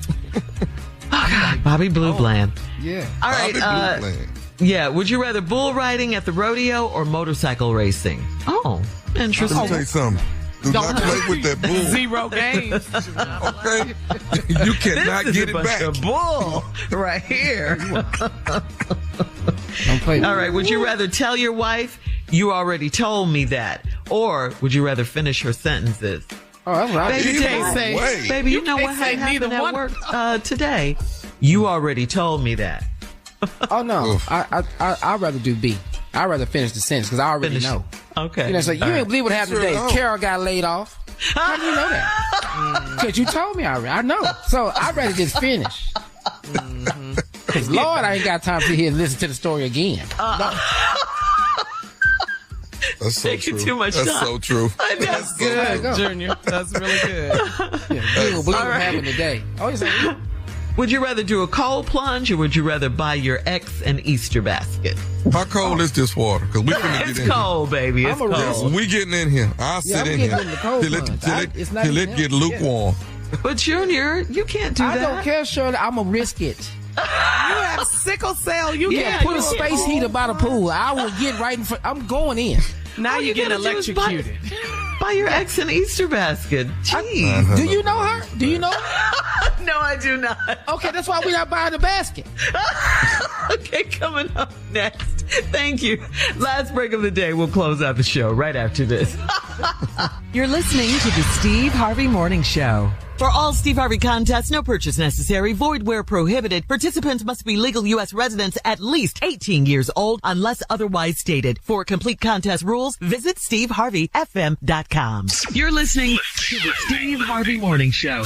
Bobby Blue Bland. Yeah. All right. Bobby Blue Bland. Yeah. Would you rather bull riding at the rodeo or motorcycle racing? Oh, interesting. Let me tell you something. Do not play with that bull. 0 games. Okay? You cannot This is get a it bunch back. of bull right here. Don't play. All right. Would you rather tell your wife you already told me that, or would you rather finish her sentences? Oh, that's right. Baby, Either can't say, way. baby, you You know can't what say happened neither at one. work today? You already told me that. Oh no, Oof. I'd rather do B. I'd rather finish the sentence because I already Finish. know. Okay. You know, so you All ain't right. believe what happened Sure today. don't. Carol got laid off. How do you know that? Because you told me already. I know. So I'd rather just finish. Because Lord, I ain't got time to sit here and listen to the story again. That's so Taking true. too much That's time. so true. That's There you Good, go. Junior. That's really good. Yeah, you ain't gonna believe All what right. happened today. Oh, you say, Would you rather do a cold plunge or would you rather buy your ex an Easter basket? How cold is this water? Because we finna get It's in cold, baby. It's I'm a cold. here. We getting in here. I'll sit I'm in getting here in the cold till it, plunge. till it, It's not till even it get him. lukewarm. But Junior, you can't do I that. don't care, Shirley. I'm going to risk it. You have sickle cell. You Yeah, can't put a space heater by the pool. I will get right in front. I'm going in. Now All you're you getting gotta do is electrocuted. Buy your ex an Easter basket. Jeez. Do you know her? Do you know her? No, I do not. Okay, that's why we're not buying the basket. Okay, coming up next. Thank you. Last break of the day. We'll close out the show right after this. You're listening to the Steve Harvey Morning Show. For all Steve Harvey contests, no purchase necessary, void where prohibited. Participants must be legal U.S. residents at least 18 years old unless otherwise stated. For complete contest rules, visit SteveHarveyFM.com. You're listening to the Steve Harvey Morning Show.